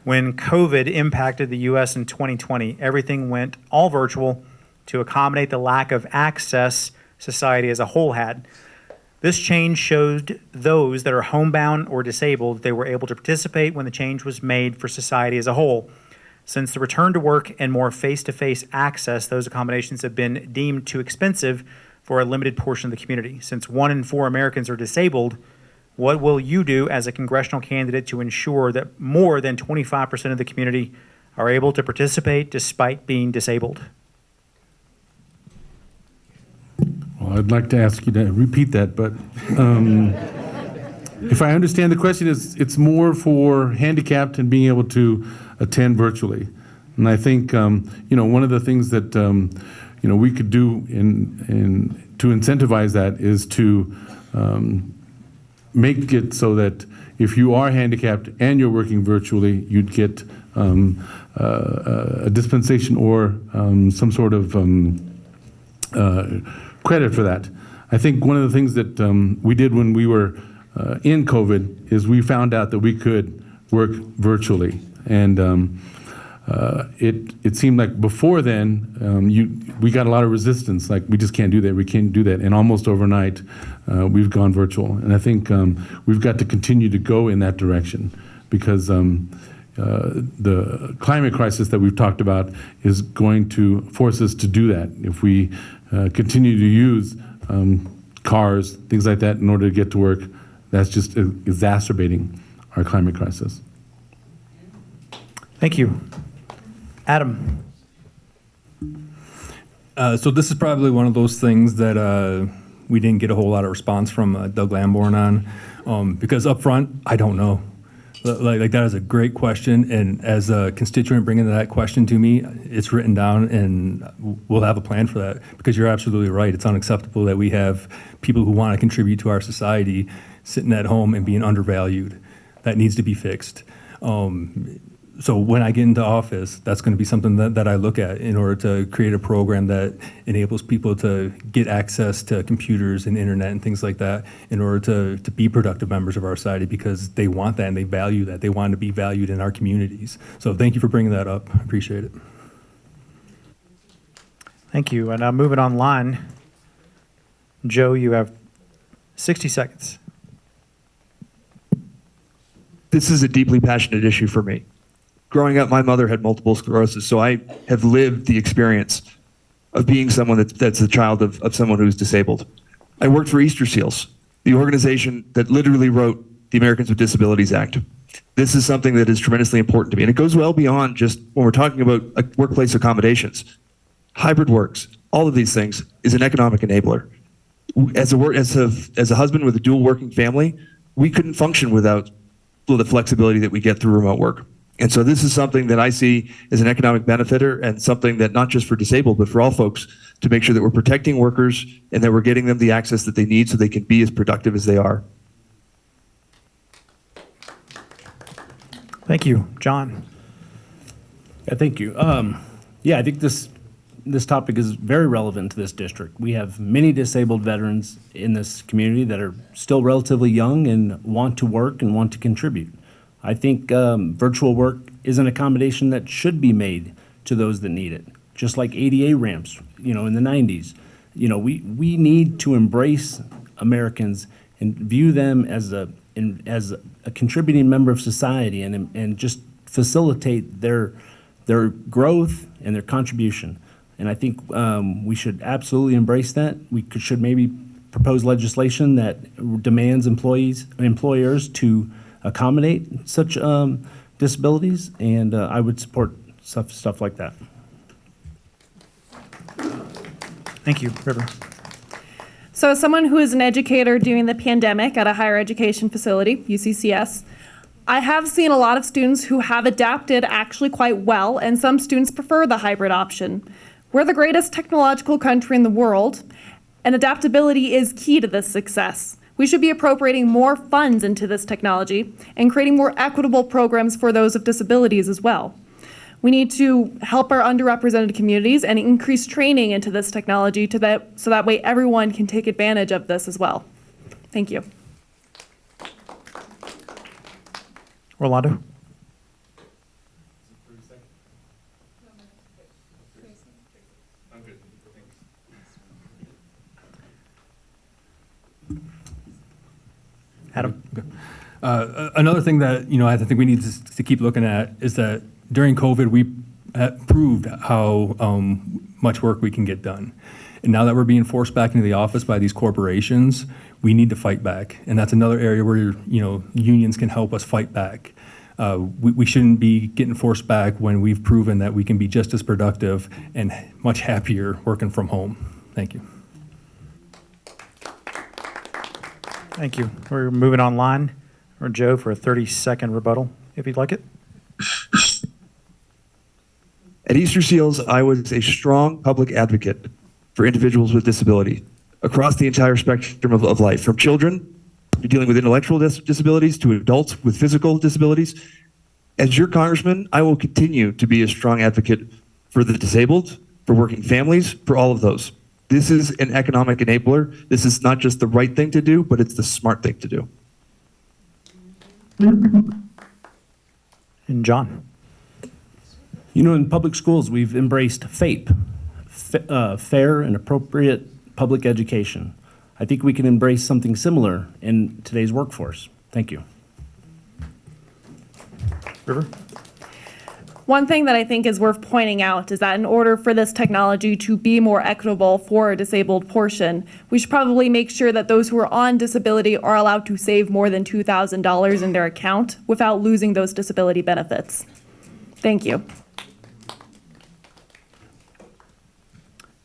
When COVID impacted the U.S. in 2020, everything went all virtual to accommodate the lack of access society as a whole had. This change showed those that are homebound or disabled that they were able to participate when the change was made for society as a whole. Since the return to work and more face-to-face access, those accommodations have been deemed too expensive for a limited portion of the community. Since 1 in 4 Americans are disabled, what will you do as a congressional candidate to ensure that more than 25% of the community are able to participate despite being disabled? Well, I'd like to ask you to repeat that, but if I understand the question, it's more for handicapped and being able to attend virtually. And I think, one of the things that, we could do to incentivize that is to make it so that if you are handicapped and you're working virtually, you'd get a dispensation or some sort of credit for that. I think one of the things that we did when we were in COVID is we found out that we could work virtually. And it seemed like before then, we got a lot of resistance, like we just can't do that, we can't do that. And almost overnight, we've gone virtual. And I think we've got to continue to go in that direction because the climate crisis that we've talked about is going to force us to do that. If we continue to use cars, things like that in order to get to work, that's just exacerbating our climate crisis. Thank you. Adam. So this is probably one of those things that we didn't get a whole lot of response from Doug Lamborn on, because up front, I don't know. Like that is a great question, and as a constituent bringing that question to me, it's written down, and we'll have a plan for that, because you're absolutely right. It's unacceptable that we have people who want to contribute to our society sitting at home and being undervalued. That needs to be fixed. So when I get into office, that's going to be something that I look at in order to create a program that enables people to get access to computers and internet and things like that in order to be productive members of our society, because they want that and they value that. They want to be valued in our communities. So thank you for bringing that up. I appreciate it. Thank you. And now moving online, Joe, you have 60 seconds. This is a deeply passionate issue for me. Growing up, my mother had multiple sclerosis, so I have lived the experience of being someone that's the child of someone who's disabled. I worked for Easter Seals, the organization that literally wrote the Americans with Disabilities Act. This is something that is tremendously important to me, and it goes well beyond just when we're talking about workplace accommodations. Hybrid works, all of these things, is an economic enabler. As a husband with a dual working family, we couldn't function without the flexibility that we get through remote work. And so this is something that I see as an economic benefiter, and something that not just for disabled, but for all folks, to make sure that we're protecting workers and that we're getting them the access that they need so they can be as productive as they are. Thank you. John. Yeah, thank you. I think this topic is very relevant to this district. We have many disabled veterans in this community that are still relatively young and want to work and want to contribute. I think virtual work is an accommodation that should be made to those that need it, just like ADA ramps, in the 90s. We need to embrace Americans and view them as a contributing member of society, and just facilitate their growth and their contribution. And I think we should absolutely embrace that. We should maybe propose legislation that demands employers to accommodate such disabilities, and I would support stuff like that. Thank you. River. So as someone who is an educator during the pandemic at a higher education facility, UCCS, I have seen a lot of students who have adapted actually quite well, and some students prefer the hybrid option. We're the greatest technological country in the world, and adaptability is key to this success. We should be appropriating more funds into this technology and creating more equitable programs for those with disabilities as well. We need to help our underrepresented communities and increase training into this technology so that way everyone can take advantage of this as well. Thank you. Orlando. Adam. Another thing that I think we need to keep looking at is that during COVID we proved how much work we can get done, and now that we're being forced back into the office by these corporations, we need to fight back, and that's another area where unions can help us fight back. We shouldn't be getting forced back when we've proven that we can be just as productive and much happier working from home. Thank you. Thank you. We're moving online, or Joe, for a 30-second rebuttal, if you'd like it. At Easter Seals, I was a strong public advocate for individuals with disability across the entire spectrum of life, from children to dealing with intellectual disabilities to adults with physical disabilities. As your congressman, I will continue to be a strong advocate for the disabled, for working families, for all of those. This is an economic enabler. This is not just the right thing to do, but it's the smart thing to do. And John. You know, in public schools, we've embraced FAPE, fair and appropriate public education. I think we can embrace something similar in today's workforce. Thank you. River? One thing that I think is worth pointing out is that in order for this technology to be more equitable for a disabled portion, we should probably make sure that those who are on disability are allowed to save more than $2,000 in their account without losing those disability benefits. Thank you.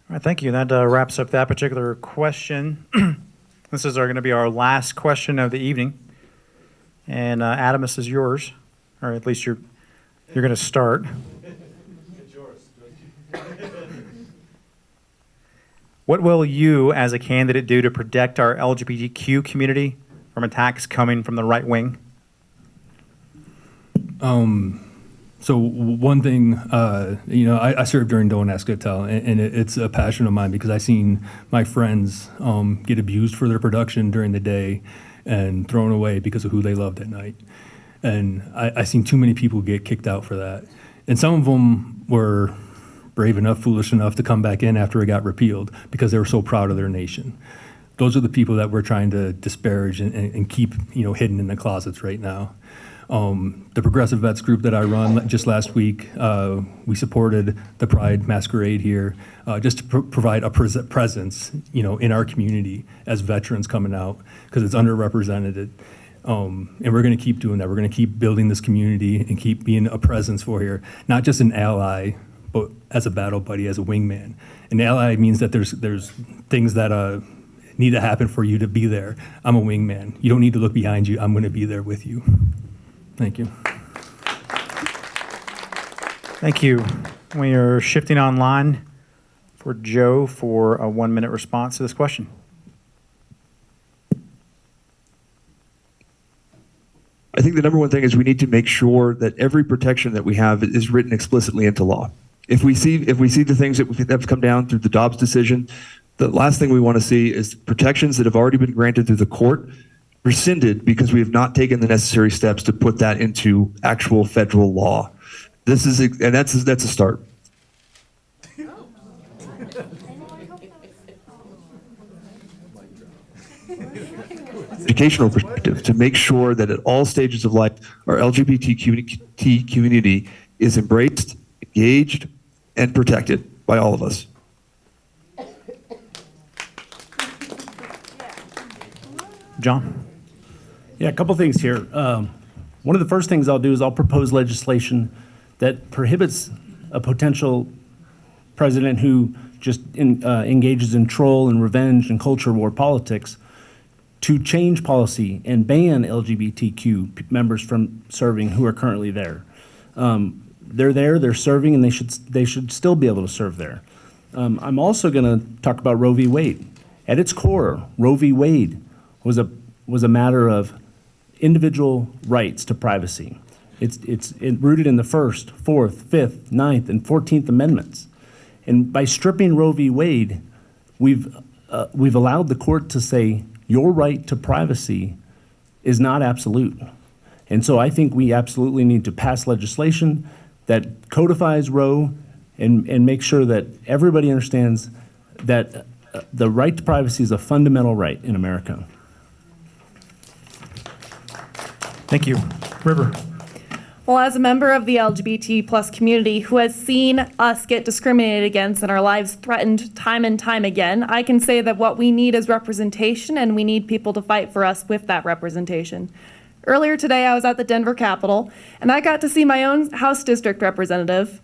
All right, thank you. That wraps up that particular question. This is going to be our last question of the evening. And Adam, this is yours, or at least you're going to start. It's yours. What will you, as a candidate, do to protect our LGBTQ community from attacks coming from the right wing? So one thing, I served during Don't Ask, Don't Tell, and it's a passion of mine because I've seen my friends get abused for their production during the day and thrown away because of who they loved at night. And I've seen too many people get kicked out for that. And some of them were brave enough, foolish enough to come back in after it got repealed because they were so proud of their nation. Those are the people that we're trying to disparage and keep, hidden in the closets right now. The Progressive Vets group that I run, just last week, we supported the Pride Masquerade here, just to provide a presence, in our community as veterans coming out, because it's underrepresented. And we're going to keep doing that. We're going to keep building this community and keep being a presence for here, not just an ally, but as a battle buddy, as a wingman. An ally means that there's things that need to happen for you to be there. I'm a wingman. You don't need to look behind you. I'm going to be there with you. Thank you. Thank you. We are shifting online for Joe for a 1-minute response to this question. I think the number one thing is we need to make sure that every protection that we have is written explicitly into law. If we see the things that have come down through the Dobbs decision, the last thing we want to see is protections that have already been granted through the court rescinded because we have not taken the necessary steps to put that into actual federal law. That's a start. Educational perspective to make sure that at all stages of life, our LGBT community is embraced, engaged, and protected by all of us. John? Yeah, a couple things here. One of the first things I'll do is I'll propose legislation that prohibits a potential president who just engages in troll and revenge and culture war politics to change policy and ban LGBTQ members from serving who are currently there. They're there, they're serving, and they should still be able to serve there. I'm also going to talk about Roe v. Wade. At its core, Roe v. Wade was a matter of individual rights to privacy. It's rooted in the First, Fourth, Fifth, Ninth, and 14th Amendments. And by stripping Roe v. Wade, we've allowed the court to say your right to privacy is not absolute. And so I think we absolutely need to pass legislation that codifies Roe and make sure that everybody understands that the right to privacy is a fundamental right in America. Thank you. River? Well, as a member of the LGBT plus community who has seen us get discriminated against and our lives threatened time and time again, I can say that what we need is representation, and we need people to fight for us with that representation. Earlier today, I was at the Denver Capitol, and I got to see my own House District representative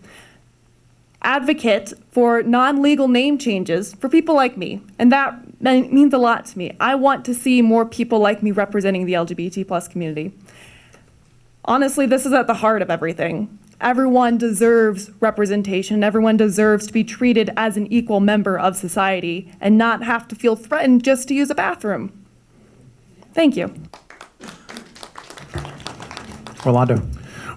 advocate for non-legal name changes for people like me, and that means a lot to me. I want to see more people like me representing the LGBT plus community. Honestly, this is at the heart of everything. Everyone deserves representation. Everyone deserves to be treated as an equal member of society and not have to feel threatened just to use a bathroom. Thank you. Orlando?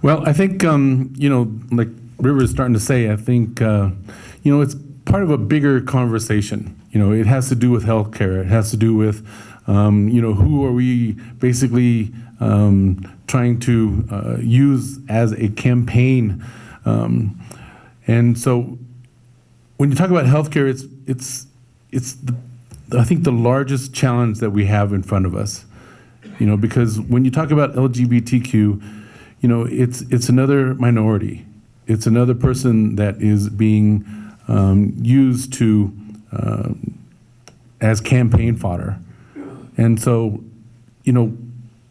Well, I think, like River is starting to say, I think, it's part of a bigger conversation. It has to do with healthcare. It has to do with, who are we basically trying to use as a campaign And so when you talk about healthcare, I think the largest challenge that we have in front of us, because when you talk about LGBTQ, it's another minority. It's another person that is being used to as campaign fodder. And so,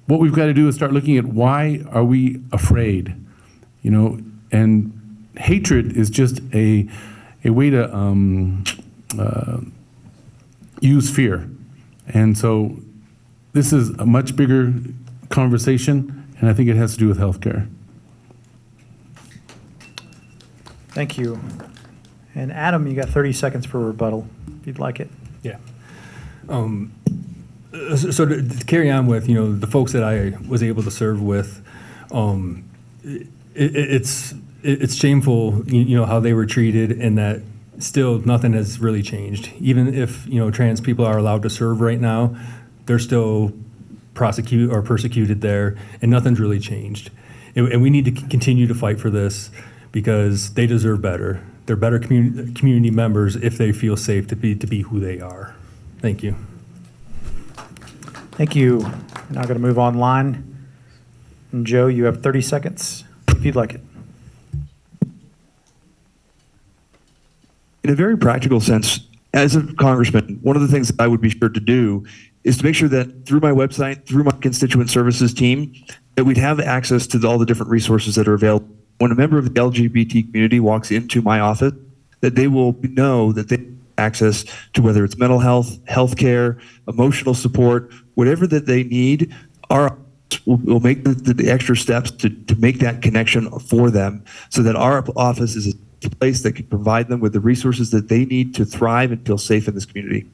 what we've got to do is start looking at why are we afraid, and hatred is just a way to use fear. And so this is a much bigger conversation, and I think it has to do with healthcare. Thank you. And Adam, you got 30 seconds for rebuttal, if you'd like it. Yeah. So to carry on with, the folks that I was able to serve with, it's shameful, how they were treated, and that still nothing has really changed. Even if, trans people are allowed to serve right now, they're still persecuted there, and nothing's really changed. And we need to continue to fight for this because they deserve better. They're better community members if they feel safe to be who they are. Thank you. Thank you. Now going to move online. And Joe, you have 30 seconds, if you'd like it. In a very practical sense, as a congressman, one of the things that I would be sure to do is to make sure that through my website, through my constituent services team, that we'd have access to all the different resources that are available. When a member of the LGBT community walks into my office, that they will know that they have access to whether it's mental health, healthcare, emotional support, whatever that they need. Our office will make the extra steps to make that connection for them so that our office is a place that can provide them with the resources that they need to thrive and feel safe in this community.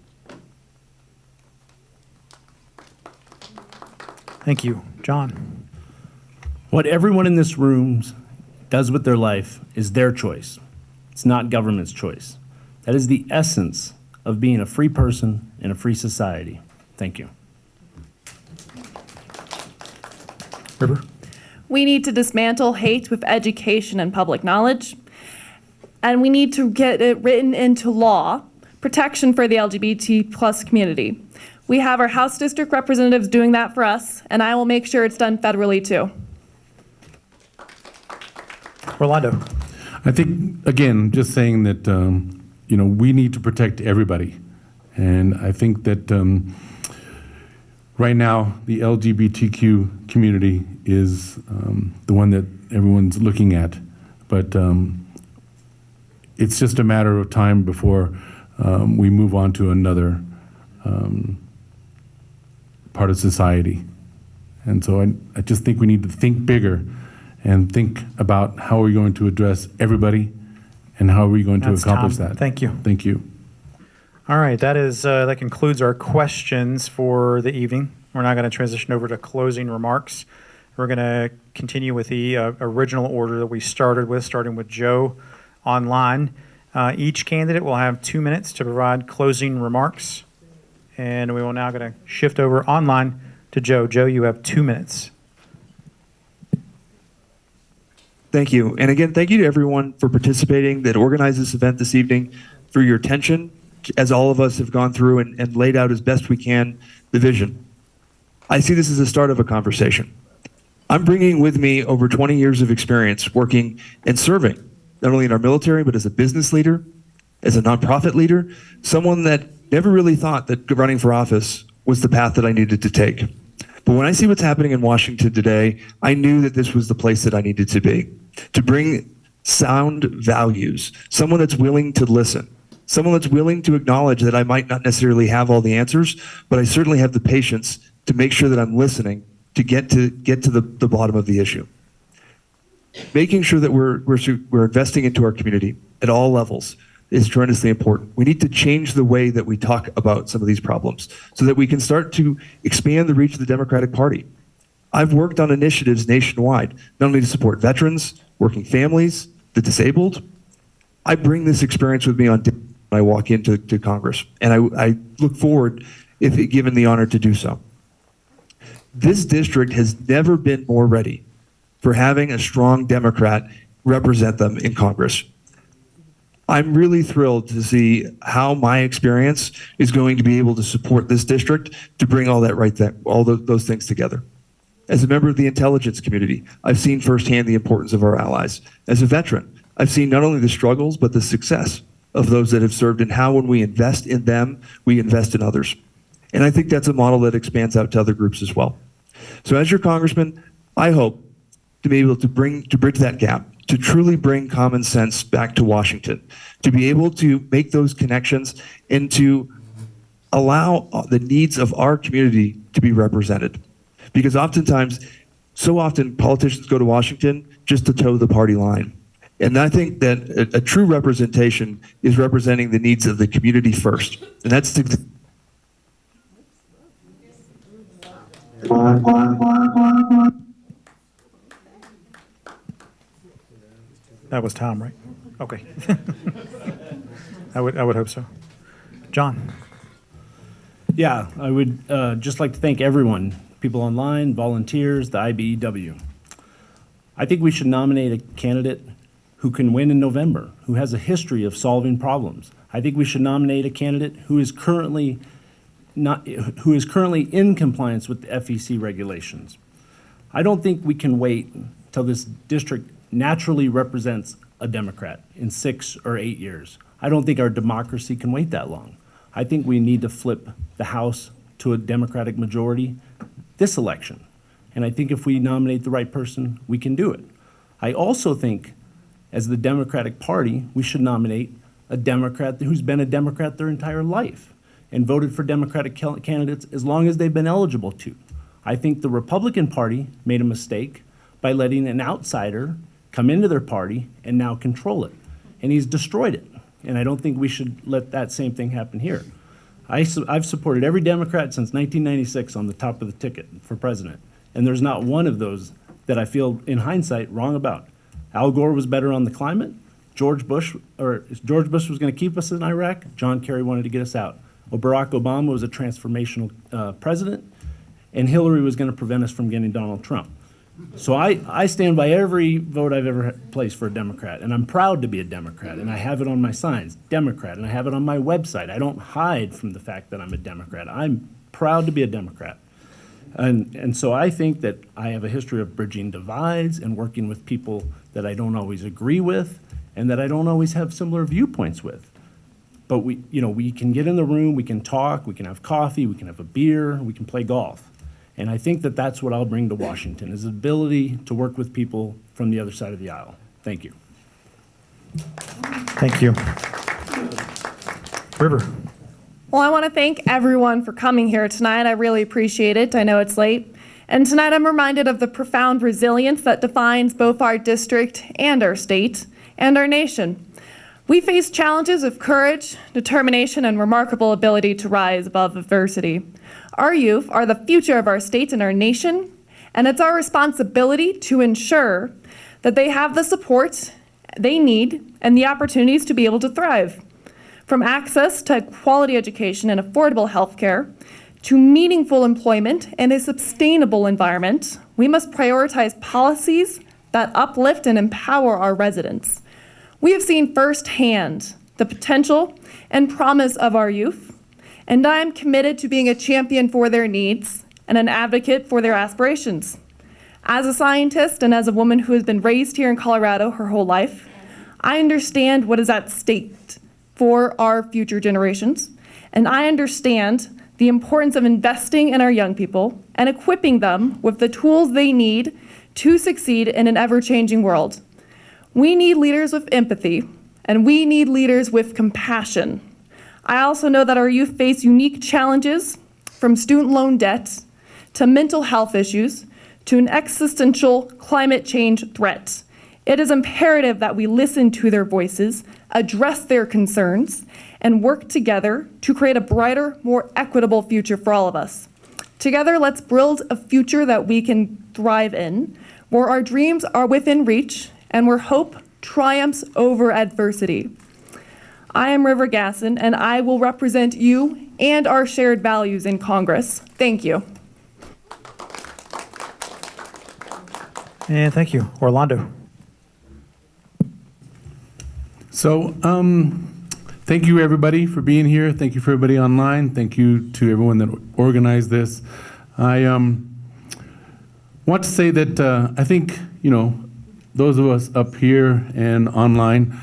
Thank you. John. What everyone in this room does with their life is their choice. It's not government's choice. That is the essence of being a free person in a free society. Thank you. River. We need to dismantle hate with education and public knowledge. And we need to get it written into law, protection for the LGBT plus community. We have our House District representatives doing that for us, and I will make sure it's done federally too. Orlando. I think, again, just saying that, we need to protect everybody. And I think that right now, the LGBTQ community is the one that everyone's looking at. But it's just a matter of time before we move on to another part of society. And so I just think we need to think bigger and think about how we're going to address everybody and how are we going to That's accomplish Tom. that. Thank you. Thank you. All right, that concludes our questions for the evening. We're now going to transition over to closing remarks. We're going to continue with the original order that we started with, starting with Joe online. Each candidate will have 2 minutes to provide closing remarks. And we will now going to shift over online to Joe. Joe, you have 2 minutes. Thank you. And again, thank you to everyone for participating that organized this event this evening, for your attention, as all of us have gone through and laid out as best we can the vision. I see this as the start of a conversation. I'm bringing with me over 20 years of experience working and serving, not only in our military, but as a business leader, as a nonprofit leader, someone that never really thought that running for office was the path that I needed to take. But when I see what's happening in Washington today, I knew that this was the place that I needed to be, to bring sound values, someone that's willing to listen, someone that's willing to acknowledge that I might not necessarily have all the answers, but I certainly have the patience to make sure that I'm listening to get to the bottom of the issue. Making sure that we're investing into our community at all levels is tremendously important. We need to change the way that we talk about some of these problems so that we can start to expand the reach of the Democratic Party. I've worked on initiatives nationwide, not only to support veterans, working families, the disabled. I bring this experience with me on when I walk into Congress, and I look forward, if given the honor, to do so. This district has never been more ready for having a strong Democrat represent them in Congress. I'm really thrilled to see how my experience is going to be able to support this district to bring all that those things together. As a member of the intelligence community, I've seen firsthand the importance of our allies. As a veteran, I've seen not only the struggles, but the success of those that have served, and how when we invest in them, we invest in others. And I think that's a model that expands out to other groups as well. So as your congressman, I hope to be able to bridge that gap, to truly bring common sense back to Washington, to be able to make those connections and to allow the needs of our community to be represented. Because so often politicians go to Washington just to toe the party line. And I think that a true representation is representing the needs of the community first. And that's That was Tom, right? Okay. I would hope so. John? Yeah, I would just like to thank everyone, people online, volunteers, the IBEW. I think we should nominate a candidate who can win in November, who has a history of solving problems. I think we should nominate a candidate who is currently in compliance with the FEC regulations. I don't think we can wait till this district naturally represents a Democrat in 6 or 8 years. I don't think our democracy can wait that long. I think we need to flip the House to a Democratic majority this election. And I think if we nominate the right person, we can do it. I also think, as the Democratic Party, we should nominate a Democrat who's been a Democrat their entire life and voted for Democratic candidates as long as they've been eligible to. I think the Republican Party made a mistake by letting an outsider come into their party and now control it. And he's destroyed it. And I don't think we should let that same thing happen here. I've supported every Democrat since 1996 on the top of the ticket for president. And there's not one of those that I feel, in hindsight, wrong about. Al Gore was better on the climate. George Bush was going to keep us in Iraq. John Kerry wanted to get us out. Barack Obama was a transformational president. And Hillary was going to prevent us from getting Donald Trump. So I stand by every vote I've ever placed for a Democrat, and I'm proud to be a Democrat, and I have it on my signs, Democrat, and I have it on my website. I don't hide from the fact that I'm a Democrat. I'm proud to be a Democrat. And so I think that I have a history of bridging divides and working with people that I don't always agree with and that I don't always have similar viewpoints with. But we can get in the room, we can talk, we can have coffee, we can have a beer, we can play golf. And I think that that's what I'll bring to Washington, is the ability to work with people from the other side of the aisle. Thank you. Thank you. River? Well, I want to thank everyone for coming here tonight. I really appreciate it. I know it's late. And tonight I'm reminded of the profound resilience that defines both our district and our state and our nation. We face challenges of courage, determination, and remarkable ability to rise above adversity. Our youth are the future of our state and our nation, and it's our responsibility to ensure that they have the support they need and the opportunities to be able to thrive. From access to quality education and affordable health care, to meaningful employment and a sustainable environment, we must prioritize policies that uplift and empower our residents. We have seen firsthand the potential and promise of our youth, and I am committed to being a champion for their needs and an advocate for their aspirations. As a scientist and as a woman who has been raised here in Colorado her whole life, I understand what is at stake for our future generations, and I understand the importance of investing in our young people and equipping them with the tools they need to succeed in an ever-changing world. We need leaders with empathy, and we need leaders with compassion. I also know that our youth face unique challenges, from student loan debt to mental health issues to an existential climate change threat. It is imperative that we listen to their voices, address their concerns, and work together to create a brighter, more equitable future for all of us. Together, let's build a future that we can thrive in, where our dreams are within reach and where hope triumphs over adversity. I am River Gasson, and I will represent you and our shared values in Congress. Thank you. And thank you. Orlando? So, thank you, everybody, for being here. Thank you for everybody online. Thank you to everyone that organized this. I want to say that I think, those of us up here and online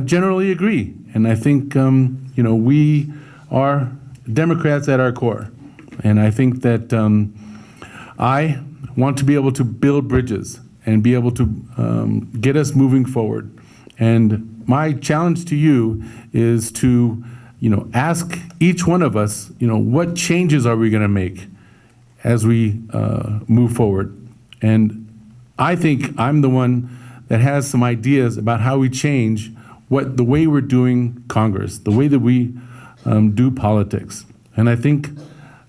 generally agree. And I think, we are Democrats at our core. And I think that I want to be able to build bridges and be able to get us moving forward. And my challenge to you is to, ask each one of us, what changes are we going to make as we move forward? And I think I'm the one that has some ideas about how we change the way we're doing Congress, the way that we do politics. And I think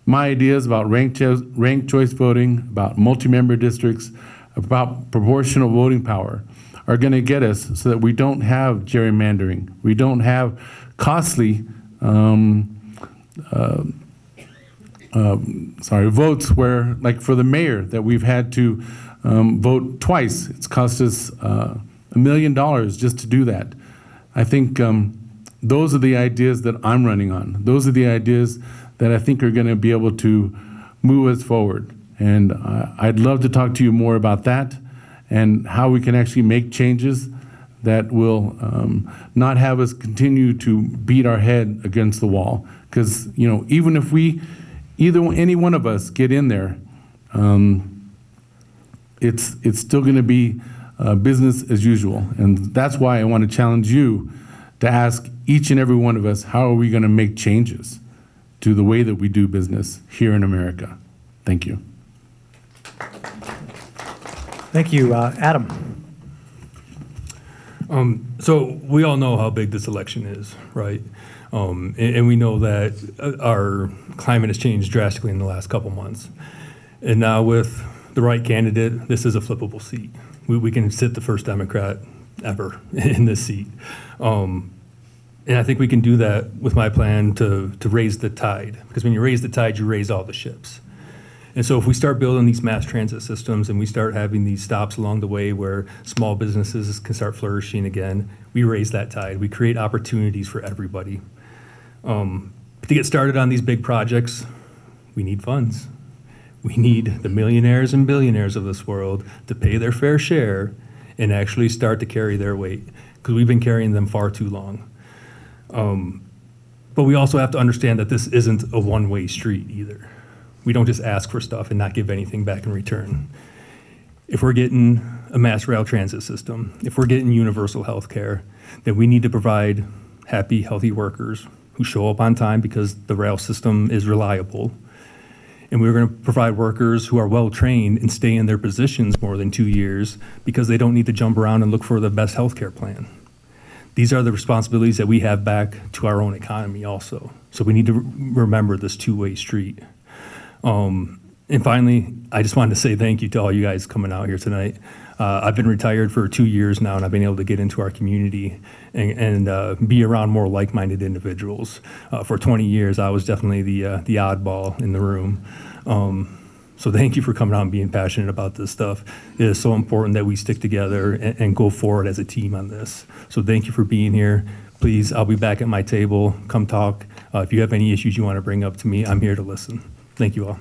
my ideas about ranked choice voting, about multi-member districts, about proportional voting power are going to get us so that we don't have gerrymandering. We don't have costly votes where, like for the mayor, that we've had to vote twice. It's cost us $1 million just to do that. I think those are the ideas that I'm running on. Those are the ideas that I think are going to be able to move us forward. And I'd love to talk to you more about that and how we can actually make changes that will not have us continue to beat our head against the wall. Because, even if any one of us get in there, it's still going to be business as usual. And that's why I want to challenge you to ask each and every one of us, how are we going to make changes to the way that we do business here in America? Thank you. Thank you. Adam. So we all know how big this election is, right? And we know that our climate has changed drastically in the last couple months. And now with the right candidate, this is a flippable seat. We can sit the first Democrat ever in this seat. And I think we can do that with my plan to raise the tide. Because when you raise the tide, you raise all the ships. And so if we start building these mass transit systems and we start having these stops along the way where small businesses can start flourishing again, we raise that tide. We create opportunities for everybody. To get started on these big projects, we need funds. We need the millionaires and billionaires of this world to pay their fair share and actually start to carry their weight, because we've been carrying them far too long. But we also have to understand that this isn't a one-way street either. We don't just ask for stuff and not give anything back in return. If we're getting a mass rail transit system, if we're getting universal health care, then we need to provide happy, healthy workers who show up on time because the rail system is reliable. And we're going to provide workers who are well-trained and stay in their positions more than 2 years because they don't need to jump around and look for the best healthcare plan. These are the responsibilities that we have back to our own economy also. So we need to remember this two-way street. And finally, I just wanted to say thank you to all you guys coming out here tonight. I've been retired for 2 years now, and I've been able to get into our community and be around more like-minded individuals. For 20 years, I was definitely the oddball in the room. So thank you for coming out and being passionate about this stuff. It is so important that we stick together and go forward as a team on this. So thank you for being here. Please, I'll be back at my table. Come talk. If you have any issues you want to bring up to me, I'm here to listen. Thank you all.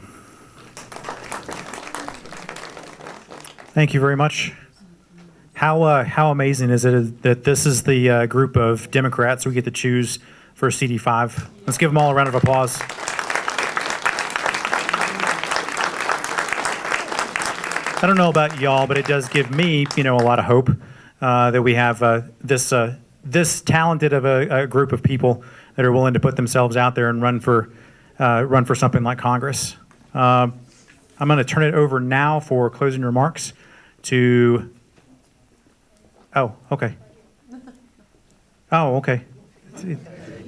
Thank you very much. How amazing is it that this is the group of Democrats we get to choose for CD5? Let's give them all a round of applause. I don't know about y'all, but it does give me, a lot of hope that we have this talented of a group of people that are willing to put themselves out there and run for something like Congress. I'm going to turn it over now for closing remarks to. Oh, okay. Oh, okay.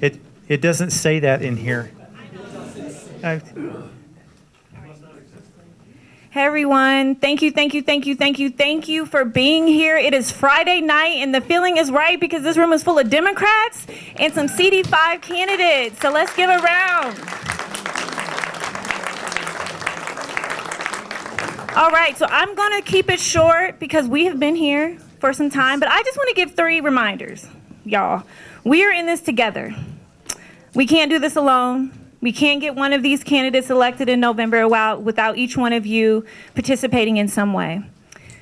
It doesn't say that in here. Hey everyone, thank you for being here. It is Friday night and the feeling is right because this room is full of Democrats and some CD5 candidates. So let's give a round. All right, so I'm going to keep it short because we have been here for some time, but I just want to give 3 reminders. y'all. We are in this together. We can't do this alone. We can't get one of these candidates elected in November without each one of you participating in some way.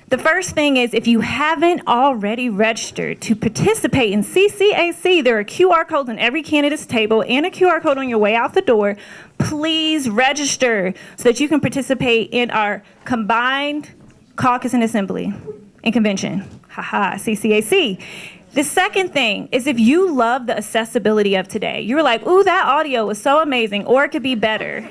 The first thing is, if you haven't already registered to participate in CCAC, there are QR codes on every candidate's table and a QR code on your way out the door. Please register so that you can participate in our combined caucus and assembly and convention. Haha, CCAC. The second thing is, if you love the accessibility of today, you're like, ooh, that audio was so amazing, or it could be better.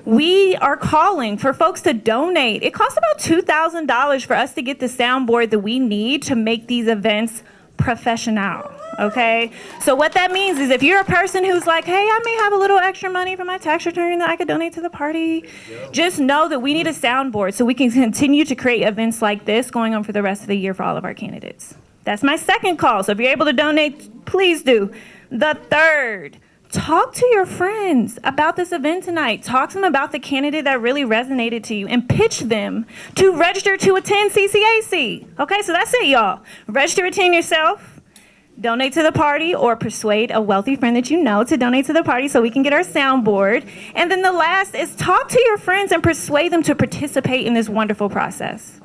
We are calling for folks to donate. It costs about $2,000 for us to get the soundboard that we need to make these events professional, okay? So what that means is, if you're a person who's like, hey, I may have a little extra money from my tax return that I could donate to the party, just know that we need a soundboard so we can continue to create events like this going on for the rest of the year for all of our candidates. That's my second call. So if you're able to donate, please do. The third, talk to your friends about this event tonight. Talk to them about the candidate that really resonated to you and pitch them to register to attend CCAC. Okay, so that's it, y'all. Register, attend yourself, donate to the party, or persuade a wealthy friend that you know to donate to the party so we can get our soundboard. And then the last is, talk to your friends and persuade them to participate in this wonderful process.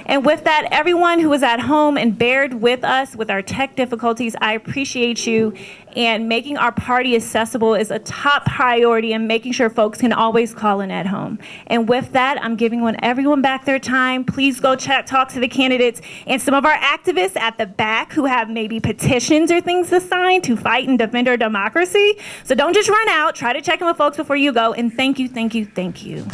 And with that, everyone who was at home and bared with us with our tech difficulties, I appreciate you. And making our party accessible is a top priority, and making sure folks can always call in at home. And with that, I'm giving everyone back their time. Please go talk to the candidates and some of our activists at the back who have maybe petitions or things to sign to fight and defend our democracy. So don't just run out. Try to check in with folks before you go. And thank you, thank you, thank you.